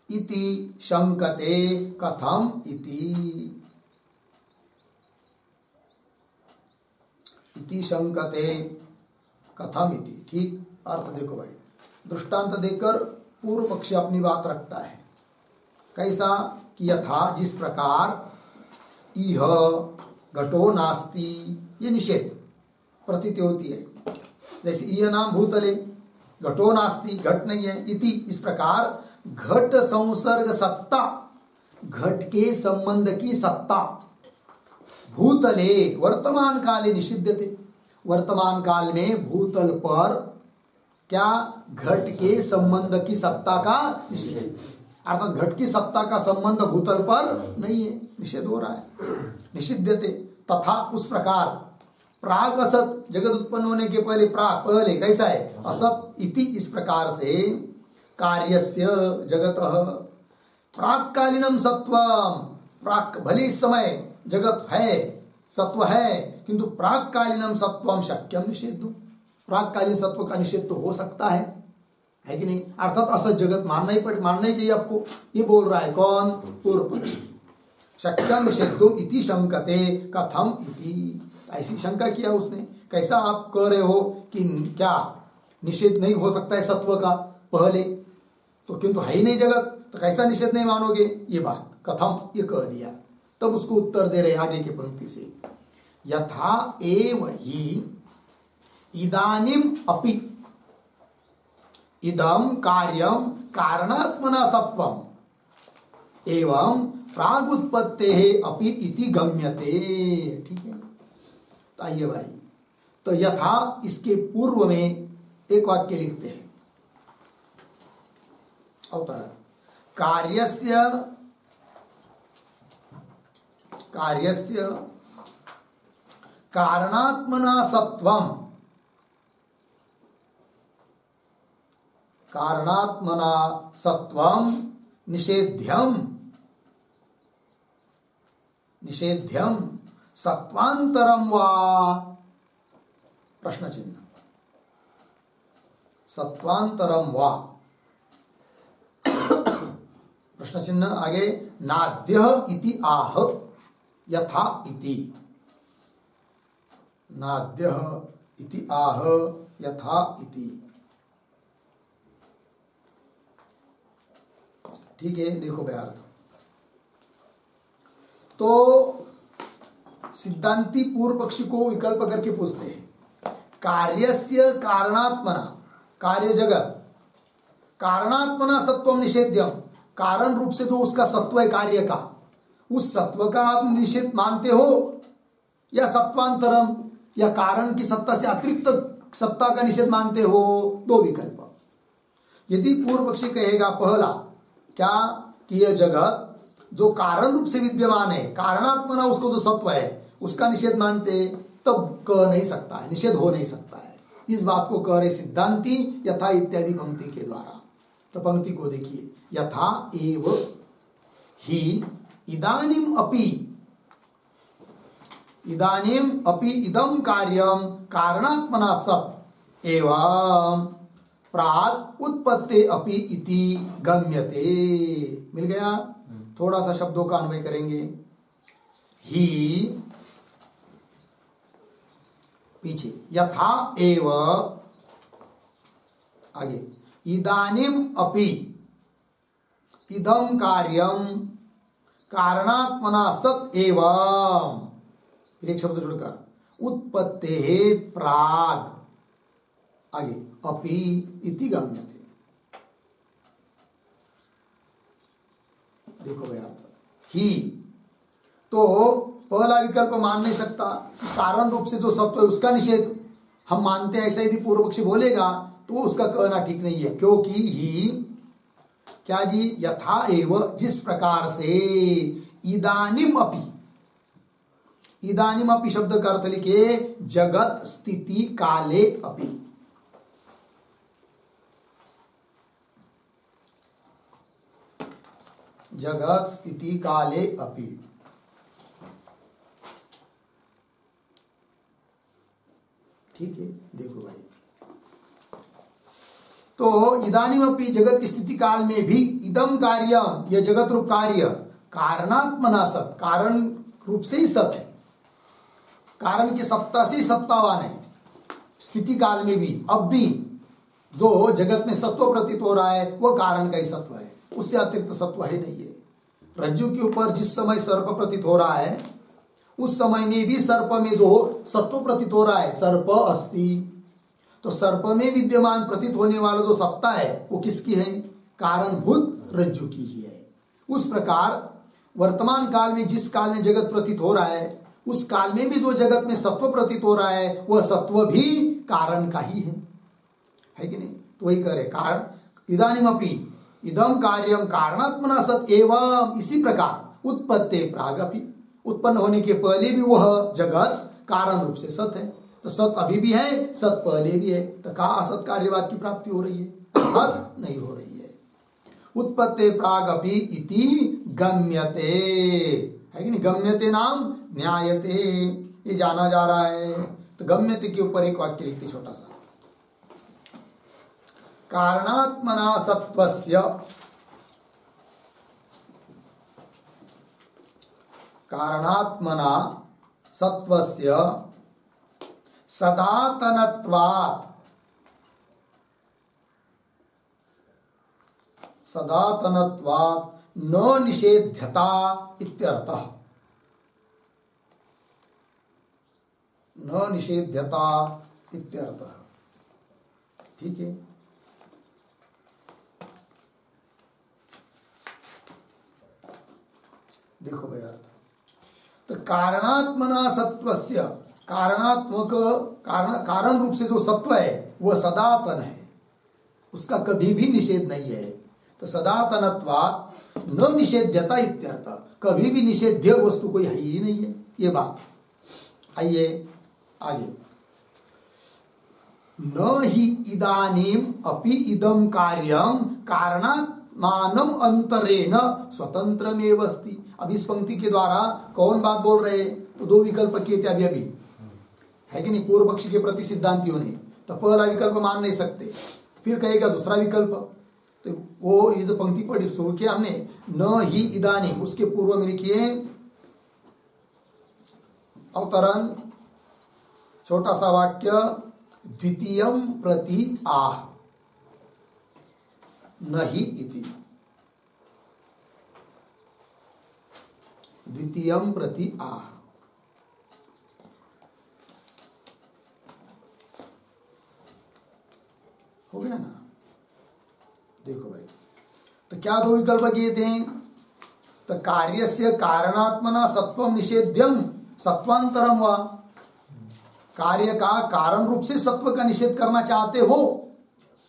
इति शंकते, कथम इति, इति शंकते कथम इति। ठीक अर्थ देखो भाई, दृष्टांत देकर पूर्व पक्षी अपनी बात रखता है, कैसा कि यथा, जिस प्रकार, इह घटो नास्ति, ये निषेध प्रतीति होती है, जैसे इह नाम भूतले, घटो नास्ति, घट नहीं है, इति इस प्रकार घट संसर्ग सत्ता, घट के संबंध की सत्ता, भूतले वर्तमान काले निषिध्यते, वर्तमान काल में भूतल पर क्या, घट के संबंध की सत्ता का निषेध, अर्थात घट की सत्ता का संबंध भूतल पर नहीं है, निषेध हो रहा है, निषिध्यते, तथा उस प्रकार प्राग असत, जगत उत्पन्न होने के पहले, प्राग पहले कैसा है, असत, इति इस प्रकार से कार्यस्य जगतः प्राक्कालीनम सत्वम, प्राक भले इस समय जगत है, सत्व है, किंतु प्राक्कालीनम सत्वम शक्यम निषेधु, प्रागकालीन सत्व का निषेध तो हो सकता है कि नहीं? अर्थात असत जगत मानना ही चाहिए आपको। ये बोल रहा है कौन? पूर्व पक्ष। शक्यम निषेधुम इति शंकते कथम इति, ऐसी शंका किया उसने। कैसा आप कह रहे हो कि क्या निषेध नहीं हो सकता है सत्व का पहले? तो किंतु है ही नहीं जगत, तो कैसा निषेध नहीं मानोगे? ये बात कथम, ये कह दिया। तब उसको उत्तर दे रहे आगे की पंक्ति से, यथा एव हि इदानीम अपि इदम कार्यम कारणात्मना सत्वम एवं प्रागुत्पत्ते अपि इति गम्यते। ठीक है, तो आइए भाई, तो यथा इसके पूर्व में एक वाक्य लिखते हैं, अवतरण, कार्यस्य कारणात्मना सत्वम निषेध्यम सत्वांतरम वा? प्रश्न चिन्ह। सत्वांतरम वा प्रश्न चिन्ह आगे, नाद्य इति आह यथा इति, नाद्य इति आह यथा इति। ठीक है, देखो व्यार्थ। तो सिद्धांती पूर्व पक्षी को विकल्प करके पूछते हैं, कार्यस्य कारणात्मना, कार्य जगत, कारणात्मना सत्वम निषेध्यम, कारण रूप से जो उसका सत्व है कार्य का, उस सत्व का आप निषेध मानते हो, या सत्वांतरम, या कारण की सत्ता से अतिरिक्त सत्ता का निषेध मानते हो? दो विकल्प। यदि पूर्व पक्षी कहेगा पहला, क्या कि यह जगत जो कारण रूप से विद्यमान है, कारणात्मना उसको जो सत्व है उसका निषेध मानते, तब कह नहीं सकता है, निषेध हो नहीं सकता है। इस बात को कह रहे सिद्धांती यथा इत्यादि पंक्ति के द्वारा। तो पंक्ति को देखिए, यथा एव हि इदानीम अपि इदम कार्यम कारणात्मना सत् एवं प्राग उत्पत्ति अपि इति गम्यते। मिल गया? थोड़ा सा शब्दों का अन्वय करेंगे। ही पीछे, यथा एव आगे, इदानीम अपि इदम कार्यम कारणात्मना सत् एवं, फिर एक शब्द जुड़कर, उत्पत्ते प्राग आगे अपि इति गम्यते। देखो भाई अर्थ, ही तो पहला विकल्प मान नहीं सकता, कारण रूप से जो सत्व है उसका निषेध हम मानते हैं, ऐसा यदि पूर्व पक्षी बोलेगा तो उसका कहना ठीक नहीं है। क्योंकि ही क्या जी, यथा एव, जिस प्रकार से, इदानीम अपि, इदानीम अपि शब्द का अर्थ लिखे जगत स्थिति काले अपि। जगत स्थिति काले अपि। ठीक है, देखो भाई, तो इदानीम अपि जगत की स्थिति काल में भी इदम कार्य, यह जगत रूप कार्य कारणात्मना सत्, कारण रूप से ही सत है, कारण की सत्ता से सत्तावान है। स्थिति काल में भी, अब भी जो जगत में सत्व प्रतीत हो रहा है वह कारण का ही सत्व है, उससे अतिरिक्त सत्व है नहीं है। रज्जु के ऊपर जिस समय सर्प प्रतीत हो रहा है उस समय में भी सर्प में जो सत्व प्रतीत हो रहा है, सर्प अस्ति, तो सर्प में विद्यमान प्रतीत होने वाला जो सत्ता है वो किसकी है? कारणभूत रज्जु की ही है। उस प्रकार वर्तमान काल में जिस काल में जगत प्रतीत हो रहा है उस काल में भी जो जगत में सत्व प्रतीत हो रहा है वह सत्व भी कारण का ही है कि नहीं? तो वही कह रहे, कारण इदानीमपि इदम कार्यम कारणात्मना सत् एवं, इसी प्रकार उत्पत्ति प्रागपि, उत्पन्न होने के पहले भी वह जगत कारण रूप से सत है। तो सत अभी भी है, सत पहले भी है, तो कहा असत कार्यवाद की प्राप्ति हो रही है? नहीं हो रही है। उत्पत्ति प्रागपि इति गम्यते, है कि नहीं? गम्यते नाम न्यायते, ये जाना जा रहा है। तो गम्यते के ऊपर एक वाक्य लिखते छोटा सा, कारणात्मना सत्वस्य सदातनत्वात् न निषेध्यता इत्यर्थः। न निषेध्यता इत्यर्थः। ठीक है। देखो भाई अर्थ, तो कारणात्मना सत्वस्य, कारणात्मक कारण रूप से जो सत्व है वह सदातन है, उसका कभी भी निषेध नहीं है। तो सदातनत्वात् न निषेध्यता इत्यर्थ, कभी भी निषेध्य वस्तु कोई है ही नहीं है, ये बात। आइए आगे, न ही इदानीम अपि इदम कार्यम कारणात्मानम अंतरेण स्वतंत्रमेव अस्ति। अब इस पंक्ति के द्वारा कौन बात बोल रहे हैं? तो दो विकल्प किए थे अभी है कि नहीं, पूर्व पक्षी के प्रति सिद्धांतियों ने। तो पहला विकल्प मान नहीं सकते, फिर कहेगा दूसरा विकल्प। तो वो ये जो पंक्ति पढ़ी शुरू किया हमने, न ही इदानीम, उसके पूर्व में लिखिए अवतरण, छोटा सा वाक्य, द्वितीयम प्रति आह नहीं इति, द्वितीयम प्रति आह। हो गया ना? देखो भाई, तो क्या दो विकल्प किए थे? तो कार्यस्य कारणात्मना सत्वम निषेध्यम सत्वांतरम हुआ, कार्य का कारण रूप से सत्व का निषेध करना चाहते हो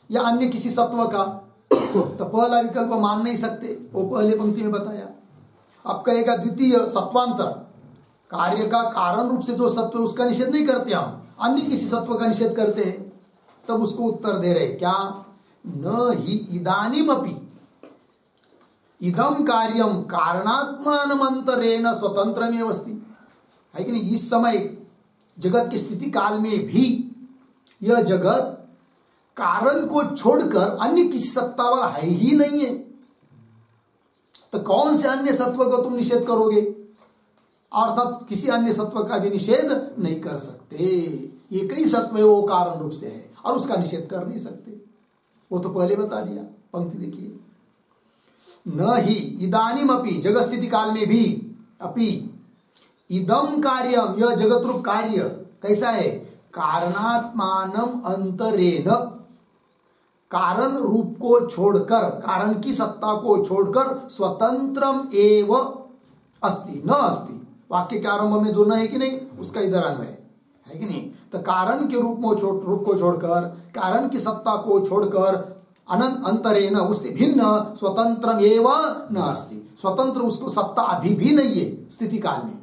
या अन्य किसी सत्व का, तो पहला विकल्प मान नहीं सकते, वो पहले पंक्ति में बताया। अब कहेगा द्वितीय सत्वांतर, कार्य का कारण रूप से जो सत्व है उसका निषेध नहीं करते हम, अन्य किसी सत्व का निषेध करते हैं। तब उसको उत्तर दे रहे क्या? न ही इदानीमपि इदम कार्यम कारणात्मानमंतरेण स्वतंत्रमेव अस्ति, है कि नहीं? इस समय जगत की स्थिति काल में भी यह जगत कारण को छोड़कर अन्य किसी सत्ता वाला है ही नहीं है। तो कौन से अन्य सत्व को तुम निषेध करोगे? अर्थात किसी अन्य सत्व का भी निषेध नहीं कर सकते। एक ही सत्व है, वो कारण रूप से है और उसका निषेध कर नहीं सकते। वो तो पहले बता दिया, पंक्ति देखिए, न ही इदानीमपि, जगत स्थिति काल में भी, अपि इदम कार्यम, यह जगत रूप कार्य कैसा है? कारणात्मानम अंतरेण, कारण रूप को छोड़कर, कारण की सत्ता को छोड़कर, स्वतंत्रम एव अस्ति, न अस्ति। वाक्य के आरंभ में जो न है कि नहीं, उसका इधर अन्वय है कि नहीं? तो कारण के रूप को छोड़कर, कारण की सत्ता को छोड़कर, अनंत अंतरेण, उससे भिन्न, स्वतंत्रम एव न अस्ति, स्वतंत्र उसको सत्ता अभी भी नहीं है स्थिति काल में।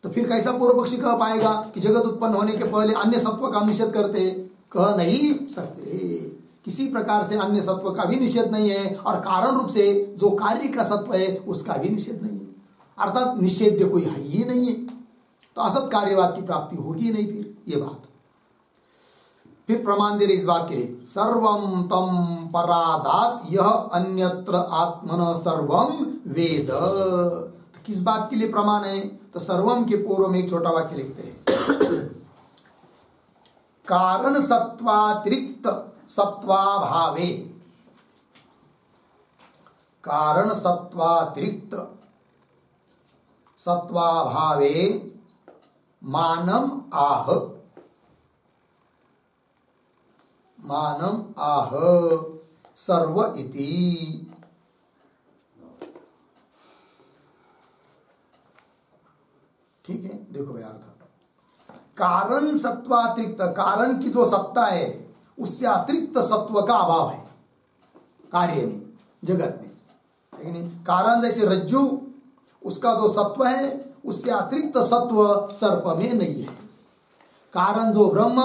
तो फिर कैसा पूर्व पक्षी कह पाएगा कि जगत उत्पन्न होने के पहले अन्य सत्व का निषेध करते? कह नहीं सकते। किसी प्रकार से अन्य सत्व का भी निषेध नहीं है और कारण रूप से जो कार्य का सत्व है उसका भी निषेध नहीं है, अर्थात निषेध्य कोई है ही नहीं है। तो असत कार्यवाद की प्राप्ति होगी नहीं फिर, ये बात। फिर प्रमाण दे रहे इस बात के लिए, सर्वम तम परादात यह अन्यत्र आत्मन सर्वम वेद। तो किस बात के लिए प्रमाण है? तो सर्वम के पूर्व में एक छोटा वाक्य लिखते हैं, कारण सत्वातिरिक्त सत्वाभावे, कारण सत्वातिरिक्त सत्वाभावे मानम आह, मानम आह सर्व इति। ठीक है, देखो भाई अर्थ, कारण सत्वातिरिक्त, कारण की जो सत्ता है उससे अतिरिक्त सत्व का अभाव है कार्य में, जगत में, है कि नहीं? कारण जैसे रज्जु, उसका जो सत्व है उससे अतिरिक्त सत्व सर्प में नहीं है। कारण जो ब्रह्म,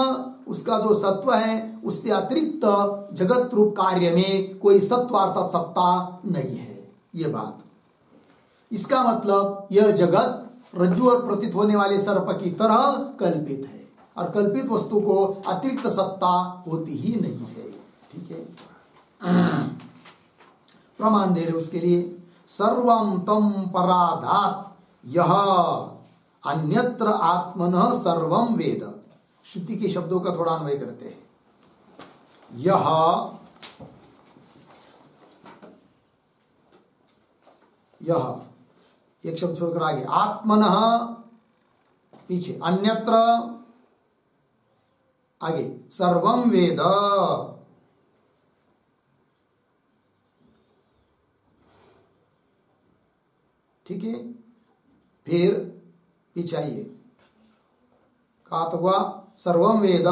उसका जो सत्व है उससे अतिरिक्त जगत रूप कार्य में कोई सत्व अर्थात सत्ता नहीं है, ये बात। इसका मतलब यह जगत रज्जु और प्रतीत होने वाले सर्प की तरह कल्पित है और कल्पित वस्तु को अतिरिक्त सत्ता होती ही नहीं है। ठीक है, प्रमाण दे रहे उसके लिए। सर्वं तम पराधात यह अन्यत्र आत्मनः सर्वं वेद। श्रुति के शब्दों का थोड़ा अन्वय करते हैं। यह एक शब्द छोड़कर आगे, आत्मनः पीछे, अन्यत्र आगे, सर्वं वेद। ठीक है, फिर पीछे आइए, कहा तो हुआ सर्वं वेद,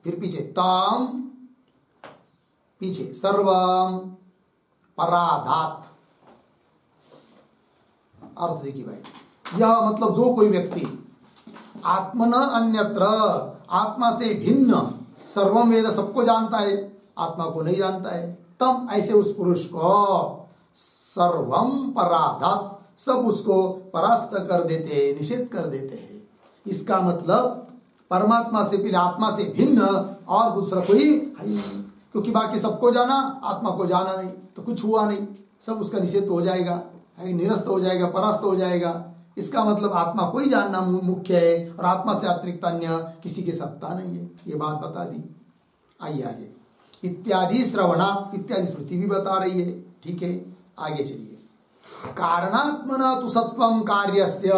फिर पीछे ताम, पीछे सर्वं पराधात। अर्थ देखिए भाई, यह मतलब जो कोई व्यक्ति आत्मन अन्यत्र, आत्मा से भिन्न, सर्वं वेद सबको जानता है, आत्मा को नहीं जानता है, तम ऐसे उस पुरुष को सर्वं पराधात, सब उसको परास्त कर देते हैं, निषेध कर देते हैं। इसका मतलब परमात्मा से पहले आत्मा से भिन्न और दूसरा कोई है नहीं, क्योंकि बाकी सबको जाना, आत्मा को जाना नहीं, तो कुछ हुआ नहीं, सब उसका निषेध हो जाएगा, निरस्त हो जाएगा, परास्त हो जाएगा। इसका मतलब आत्मा को ही जानना मुख्य है और आत्मा से अतिरिक्त अन्य किसी की सत्ता नहीं है, ये बात बता दी। आइए आगे, इत्यादि श्रवणात्, इत्यादि श्रुति भी बता रही है। ठीक है, आगे चलिए। कारणात्मना तु सत्वं कार्यस्य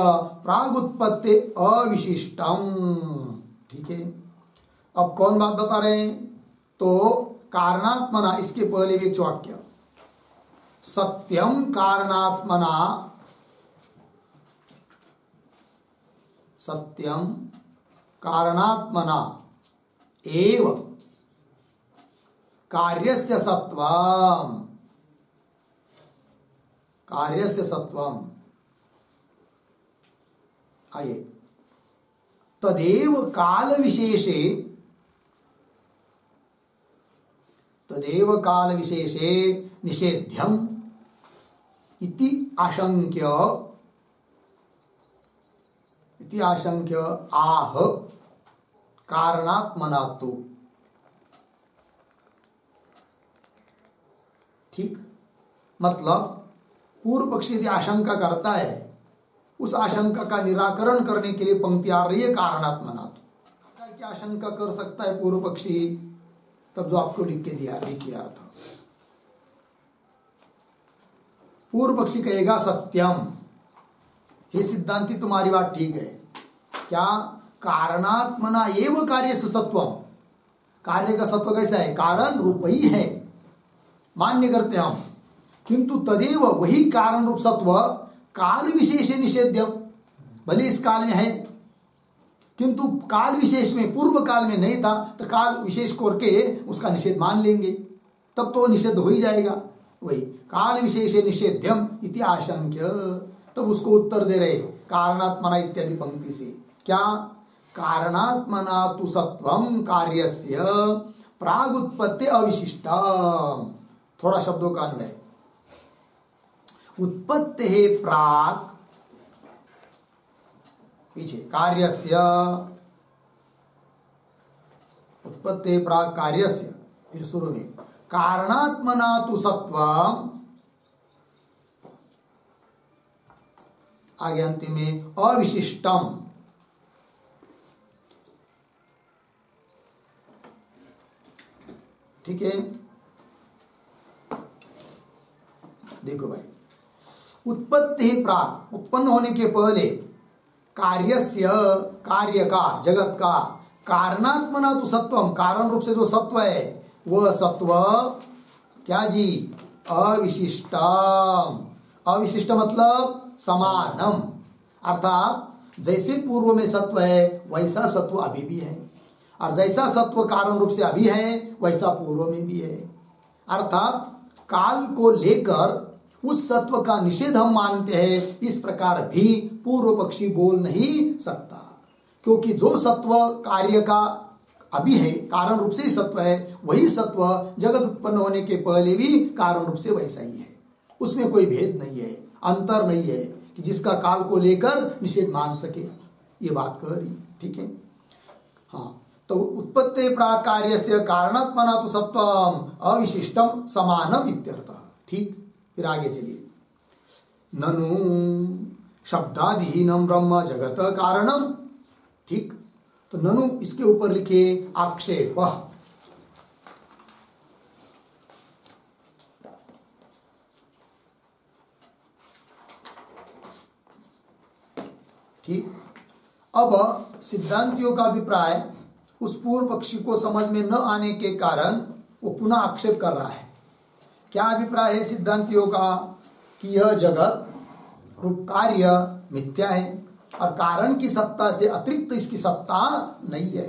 प्रागुत्पत्ति अविशिष्टम। ठीक है, अब कौन बात बता रहे हैं? तो कारणात्मना, इसके पहले भी एक वाक्य, सत्यम कारणात्मना, सत्यम कारणात्मना एव कार्यस्य सत्वम, कार्यस्य सत्वम। आइए, तदेव काल विशेषे, तदेव काल विशेषे निषेध्यम इति आशंक्य, इति आशंक्य आह कारणात्मनातु। ठीक, मतलब पूर्व पक्षी यदि आशंका करता है, उस आशंका का निराकरण करने के लिए पंक्ति आ रही है कारणात्मनातु। क्या आशंका कर सकता है पूर्व पक्षी? तब जो आपको लिख के दिया, देखिए अर्थ। पूर्व पक्षी कहेगा सत्यम, हे सिद्धांति तुम्हारी बात ठीक है, क्या कारणात्मना एव कार्य से सत्वम, कार्य का सत्व कैसा है? कारण रूप ही है, मान्य करते हम, किंतु तदेव वही कारण रूप सत्व काल विशेष निषेध्यम, भले इस काल में है किंतु काल विशेष में, पूर्व काल में नहीं था, तो काल विशेष करके उसका निषेध मान लेंगे, तब तो निषेध हो ही जाएगा। वही काल विशेष निषेध्यम इति आशंक्य, तब उसको उत्तर दे रहे कारणात्मना इत्यादि पंक्ति से। क्या? कारणात्मना तु सत्वम कार्यस्य प्रागुत्पत्ति अविशिष्टम। थोड़ा शब्दों का अन्वय, उत्पत्ति है प्राग, पीछे कार्यस्य, उत्पत्ति प्राग कार्यस्य, फिर शुरू में कारणात्मना तु सत्वम, आगे अंतिम में अविशिष्टम। ठीक है, देखो भाई, उत्पत्ति प्राग, उत्पन्न होने के पहले, कार्यस्य, कार्य का, जगत का, कारणात्मना तो सत्वम, कारण रूप से जो सत्व है वह सत्व क्या जी? अविशिष्टम। अविशिष्ट मतलब समानम, अर्थात जैसे पूर्व में सत्व है वैसा सत्व अभी भी है, और जैसा सत्व कारण रूप से अभी है वैसा पूर्व में भी है। अर्थात काल को लेकर उस सत्व का निषेध हम मानते हैं, इस प्रकार भी पूर्व पक्षी बोल नहीं सकता, क्योंकि जो सत्व कार्य का अभी है, कारण रूप से ही सत्व है, वही सत्व जगत उत्पन्न होने के पहले भी कारण रूप से वैसा ही है, उसमें कोई भेद नहीं है, अंतर नहीं है कि जिसका काल को लेकर निषेध मान सके, ये बात कह रही। ठीक है, हाँ, तो उत्पत्ति प्राक कार्य से कारणात्मना तो सत्वम अविशिष्टम समानम इत्यर्थः। ठीक, फिर आगे चलिए। ननु शब्दादिहीनम ब्रह्म जगत कारणम। ठीक, तो ननु इसके ऊपर लिखे आक्षेप। ठीक, अब सिद्धांतियों का अभिप्राय उस पूर्व पक्षी को समझ में न आने के कारण वो पुनः आक्षेप कर रहा है। क्या अभिप्राय है सिद्धांतियों का? कि यह जगत रूप कार्य मिथ्या है और कारण की सत्ता से अतिरिक्त इसकी सत्ता नहीं है।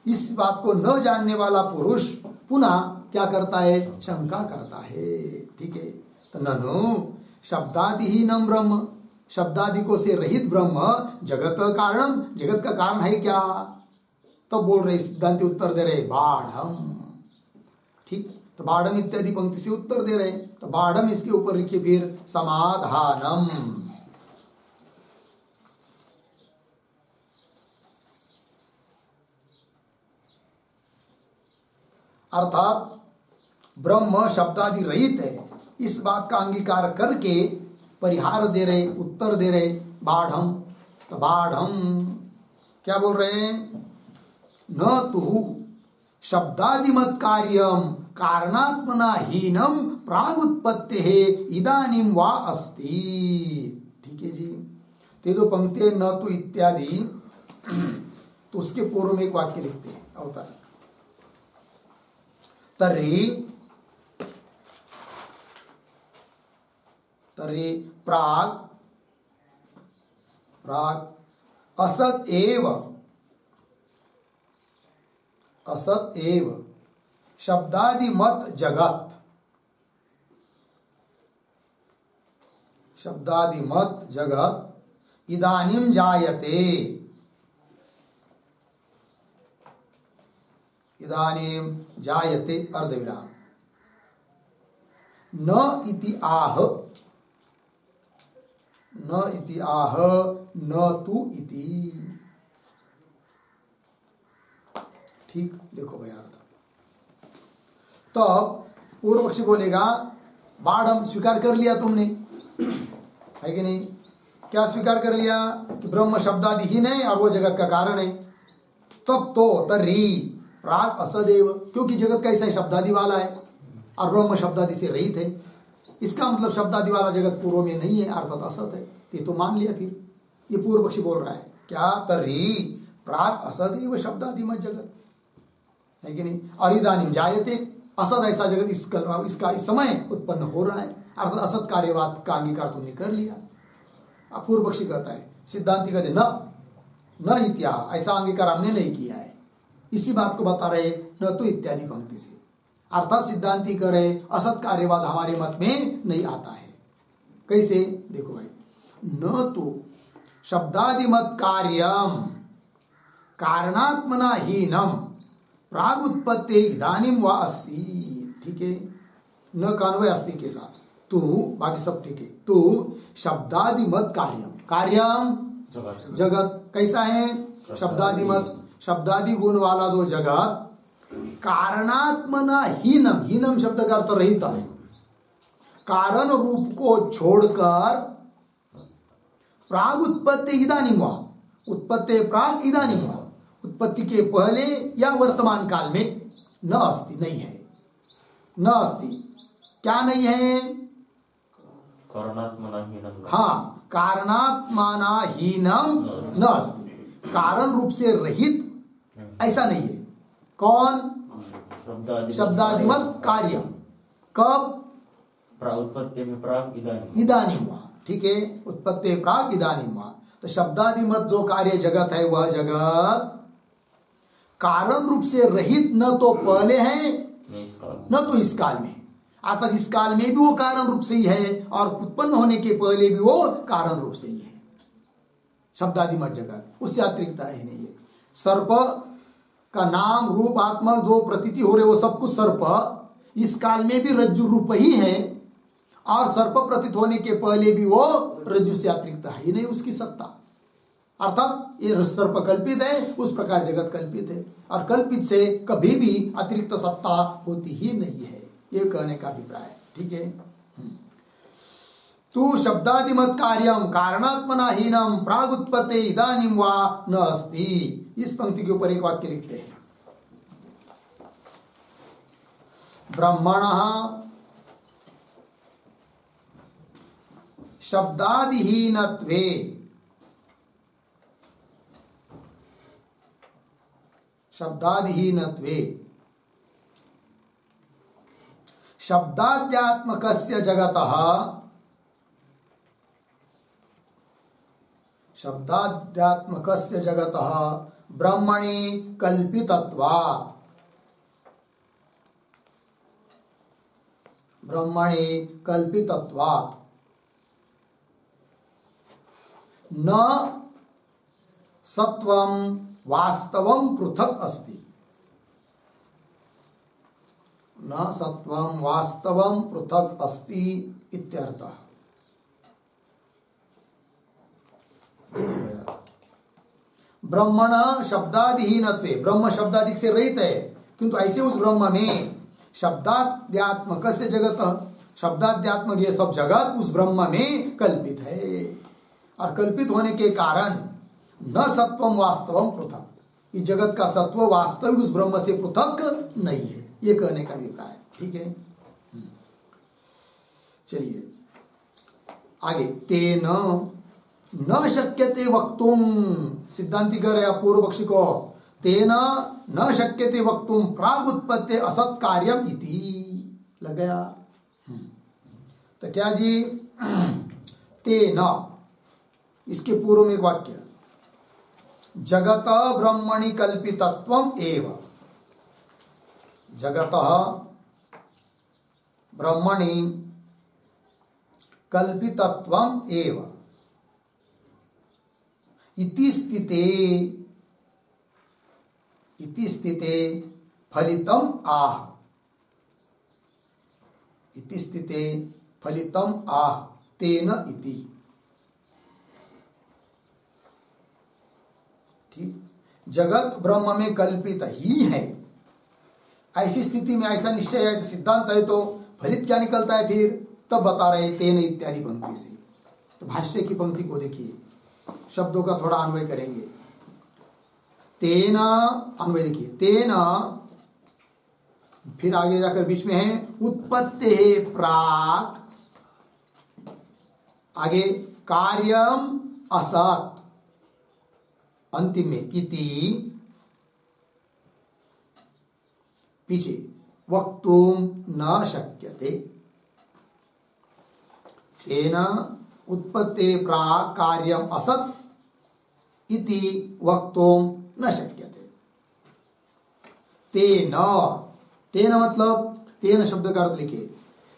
इस बात को न जानने वाला पुरुष पुनः क्या करता है? शंका करता है। ठीक है, तो ननु शब्दादिहीनम ब्रह्म, शब्दादिकों से रहित ब्रह्म जगत कारण, जगत का कारण है क्या? तो बोल रहे सिद्धांति उत्तर दे रहे बाढ़म। ठीक, तो बाढ़म इत्यादि पंक्ति से उत्तर दे रहे। तो बाढ़म इसके ऊपर लिखिए फिर समाधानम। अर्थात ब्रह्म शब्दादि रहित है, इस बात का अंगीकार करके परिहार दे रहे, उत्तर दे रहे बाढ़म। तो बाढ़म क्या बोल रहे हैं? न तु शब्दादिमत कार्यम कारणात्मना हीनम प्रागुत्पत्ति है इदानीम वा अस्ति। ठीक है जी, ते जो पंक्ति न तु इत्यादि, तो उसके पूर्व में एक वाक्य लिखते हैं अवतार। तर्हि प्राग असत एव शब्दादिमत जगत इदानीं जायते अर्धविराम न इति आह न तु इति। ठीक, देखो भाई अर्थ। तब पूर्व पक्षी बोलेगा बाढ़ स्वीकार कर लिया तुमने, है कि नहीं? क्या स्वीकार कर लिया? कि ब्रह्म शब्दादिहीन है और वो जगत का कारण है। तब तो तर्हि प्राग असदेव, क्योंकि जगत कैसा है? शब्दादि वाला है और ब्रह्म शब्दादि से रहित है। इसका मतलब शब्दादि वाला जगत पूर्व में नहीं है, अर्थात असत है। ये तो मान लिया। फिर ये पूर्व पक्षी बोल रहा है क्या? तर्हि प्राग असदेव शब्दादिमत जगत, है कि नहीं? और इदानीं जायते, असत ऐसा जगत इसका इस समय उत्पन्न हो रहा है, अर्थात असत कार्यवाद का अंगीकार तुमने कर लिया। अब पूर्व पक्षी कहता है, सिद्धांति कहते न इत्या, ऐसा अंगीकार हमने नहीं किया है। इसी बात को बता रहे न तो इत्यादि पंक्ति से, अर्थात सिद्धांति कह रहे असत कार्यवाद हमारे मत में नहीं आता है। कैसे? देखो भाई, न तो शब्दादिमत कार्यम कारणात्मना हीनम प्राग उत्पत्ति इदानीम वा अस्ति। ठीक है, न कान्वय अस्ति के साथ तू, बाकी सब ठीक है। तू शब्दादिमत कार्यम जगत कैसा है? शब्दादिमत, शब्दादि गुण वाला जो जगत कारणात्मना हीनम शब्द का अर्थ रहित, कारण रूप को छोड़कर प्राग उत्पत्ति इदानीम वा, उत्पत्ति प्राग इदानीम वा, उत्पत्ति के पहले या वर्तमान काल में न अस्ति, नहीं है। न अस्ति क्या नहीं है? हाँ, कारणात्मना हीनम न अस्ति, कारण रूप से रहित ऐसा नहीं है। कौन? शब्दादिमत कार्य। कब? उत्पत्ति में प्राग इदानीम वा। ठीक है, उत्पत्ति प्राग इदानीम वा। तो शब्दादिमत जो कार्य जगत है, वह जगत कारण रूप से रहित न तो पहले है न तो इस काल में, अर्थात इस काल में भी वो कारण रूप से ही है और उत्पन्न होने के पहले भी वो कारण रूप से ही है। शब्दादिमत जगत उससे अतिरिक्त है नहीं है। सर्प का नाम रूप आत्मा जो प्रतीति हो रहे वो सब कुछ सर्प इस काल में भी रज्जु रूप ही है और सर्प प्रतीत होने के पहले भी वो रज्जु से अतिरिक्त है ही नहीं उसकी सत्ता। अर्थात ये सर्प कल्पित है, उस प्रकार जगत कल्पित है, और कल्पित से कभी भी अतिरिक्त सत्ता होती ही नहीं है, ये कहने का अभिप्राय है। ठीक है। तू शब्दादिमत कार्यम कारणात्मना हीनम प्रागुत्पत्ति इदानीम वा न अस्ति। इस पंक्ति के ऊपर एक वाक्य लिखते हैं, ब्रह्मणः शब्दादिहीनत्वे शब्दाद्यात्मकस्य जगतः ब्रह्मणि कल्पितत्वात् न सत्वं वास्तवं पृथक् अस्ति। न सत्वं वास्तवं पृथक् अस्ति इत्यर्थः। ब्रह्मण शब्दादिहीनत्वे, ब्रह्म शब्दादि से रहित है, किंतु ऐसे उस ब्रह्म में शब्दाद्यात्मक से जगत, शब्दाद्यात्मक ये सब जगत उस ब्रह्म में कल्पित है, और कल्पित होने के कारण न सत्वम वास्तवम पृथक, इस जगत का सत्व वास्तविक उस ब्रह्म से पृथक नहीं है, ये कहने का अभिप्राय। ठीक है। चलिए आगे, तेन न शक्यते वक्तुम, सिद्धांति कह रहे पूर्व पक्षी को, तेन न शक्यते वक्तुम प्रागुत्पत्ति असत कार्यम इति लग गया। तो क्या जी, तेन, इसके पूर्व में एक वाक्य, जगत ब्रह्मणि कल्पितत्वम एव, जगत ब्रह्मणि कल्पितत्वम एव इति स्थिते फलितम आह, इति स्थिते फलितम आह तेन इति। ठीक, जगत ब्रह्म में कल्पित ही है, ऐसी स्थिति में ऐसा निश्चय है, ऐसा सिद्धांत है, तो फलित क्या निकलता है फिर, तब बता रहे तेन इत्यादि पंक्ति से। तो भाष्य की पंक्ति को देखिए, शब्दों का थोड़ा अन्वय करेंगे। तेन अन्वय देखिए, तेन, फिर आगे जाकर बीच में है उत्पत्ति प्राक, आगे कार्यम असत, अंतिम में इति, पीछे वक्तुम न शक्यते। तेन उत्पत्ति प्राक कार्यम असत इति वक्तुम न शक्यते। तेन, तेन मतलब, तेन शब्द का अर्थ लिखिए,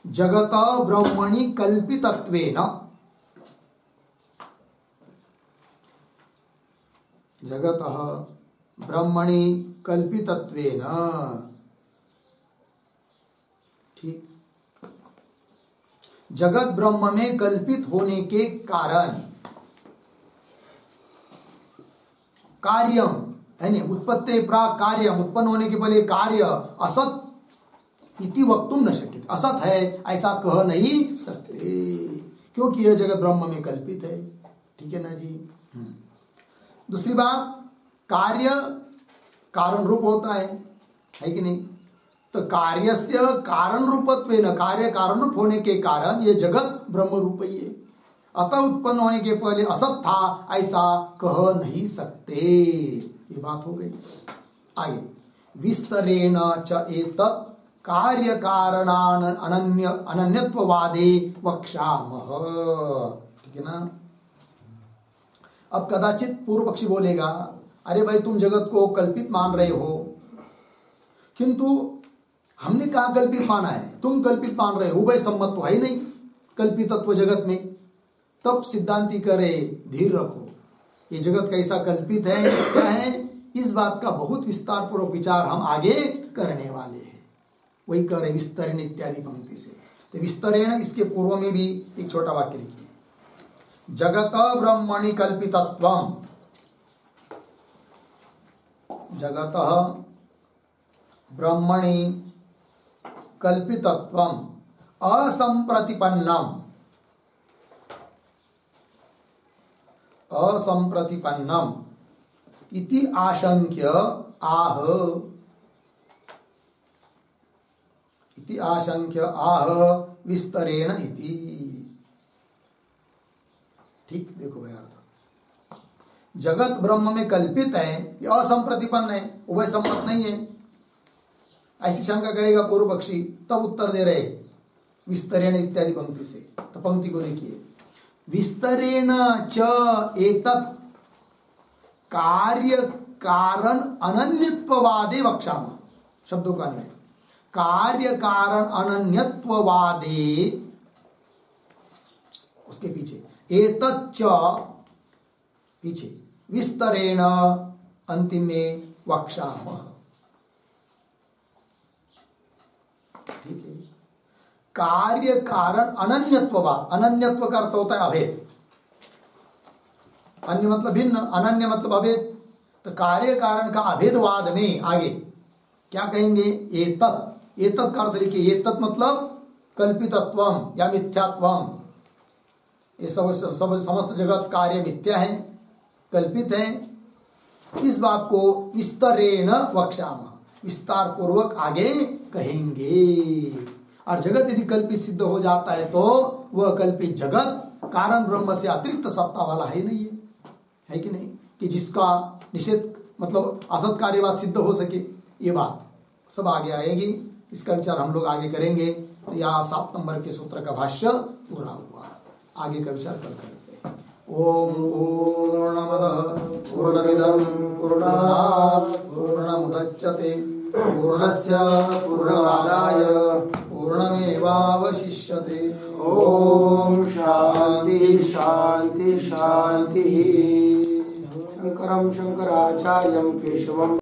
जगत ब्रह्मणि कल्पितत्वेन, जगत ब्रह्मणि कल्पितत्वेन। ठीक, जगत ब्रह्म में कल्पित होने के कारण कार्यम है नहीं, उत्पत्ति प्राक कार्यम, उत्पन्न होने के पहले कार्य असत इति वक्तुम न शक्य, असत है ऐसा कह नहीं सकते, क्योंकि यह जगत ब्रह्म में कल्पित है। ठीक है ना जी। दूसरी बात, कार्य कारण रूप होता है कि नहीं, तो कार्यस्य कारण रूपत्वेन, कार्य कारण रूप होने के कारण ये जगत ब्रह्म रूप ही है, अतः उत्पन्न होने के पहले असत था ऐसा कह नहीं सकते, ये बात हो गई। आगे, विस्तरेण च एतत् कार्य कारणान अनन्यत्ववादे वक्ष्यामः। ठीक है ना। अब कदाचित पूर्व पक्षी बोलेगा, अरे भाई तुम जगत को कल्पित मान रहे हो, किंतु हमने कहा कल्पित माना है, तुम कल्पित मान रहे हो, उभय सम्मत तो है ही नहीं कल्पितत्व जगत में। तब सिद्धांति करे धीर रखो, ये जगत कैसा कल्पित है, क्या है, इस बात का बहुत विस्तार पूर्वक विचार हम आगे करने वाले हैं। वही कर रहे विस्तरण इत्यादि पंक्ति से। तो विस्तरेण, इसके पूर्व में भी एक छोटा वाक्य लिखिए, जगत ब्रह्मणि कल्पितत्वम, जगतः ब्रह्मणि कल्पितत्वम् असंप्रतिपन्नम इति आशंक्य आह विस्तरेण इति। ठीक, देखो भाई अर्थ, जगत ब्रह्म में कल्पित है, ये असंप्रतिपन्न है, उभय सम्मत नहीं है, ऐसी शंका करेगा पूर्व पक्षी, तब उत्तर दे रहे विस्तरेण इत्यादि पंक्ति से। तो पंक्ति को देखिए, विस्तरेण च एतत् कार्य कारण अनन्यत्ववादे वक्ष्यामः। शब्दों का अन्वय, कार्य कारण अनन्यत्ववादे, उसके पीछे एतच्च पीछे विस्तरेण अंतिम में वक्ष्यामः। ठीक है, कार्य कारण अनन्यत्ववाद, अनन्यत्व का अर्थ होता है अभेद, अन्य मतलब भिन्न, अनन्य मतलब अभेद। तो कार्य कारण का अभेदवाद में आगे क्या कहेंगे, एतत्, एतत् का अर्थ लिखिए, एतत् मतलब कल्पितत्वम या मिथ्यात्वम, ये सब समस्त जगत कार्य मिथ्या है, कल्पित है, इस बात को विस्तरेण वक्ष्यामः, विस्तार पूर्वक आगे कहेंगे। और जगत यदि कल्पित सिद्ध हो जाता है तो वह कल्पित जगत कारण ब्रह्म से अतिरिक्त सत्ता वाला है नहीं है कि नहीं, कि जिसका निषेध मतलब असत कार्यवाद सिद्ध हो सके, ये बात सब आगे आएगी। इसका विचार हम लोग आगे करेंगे। तो यहाँ 7 नंबर के सूत्र का भाष्य पूरा हुआ, आगे का विचार कल करते हैं। ओम पूर्णमदः पूर्णमिदं पूर्णात् पूर्णमुदच्यते पूर्णस्य पूर्णमादाय पूर्णमेवावशिष्यते। ओम शांति शांति शांति। शंकरं शंकराचार्यं केशवम्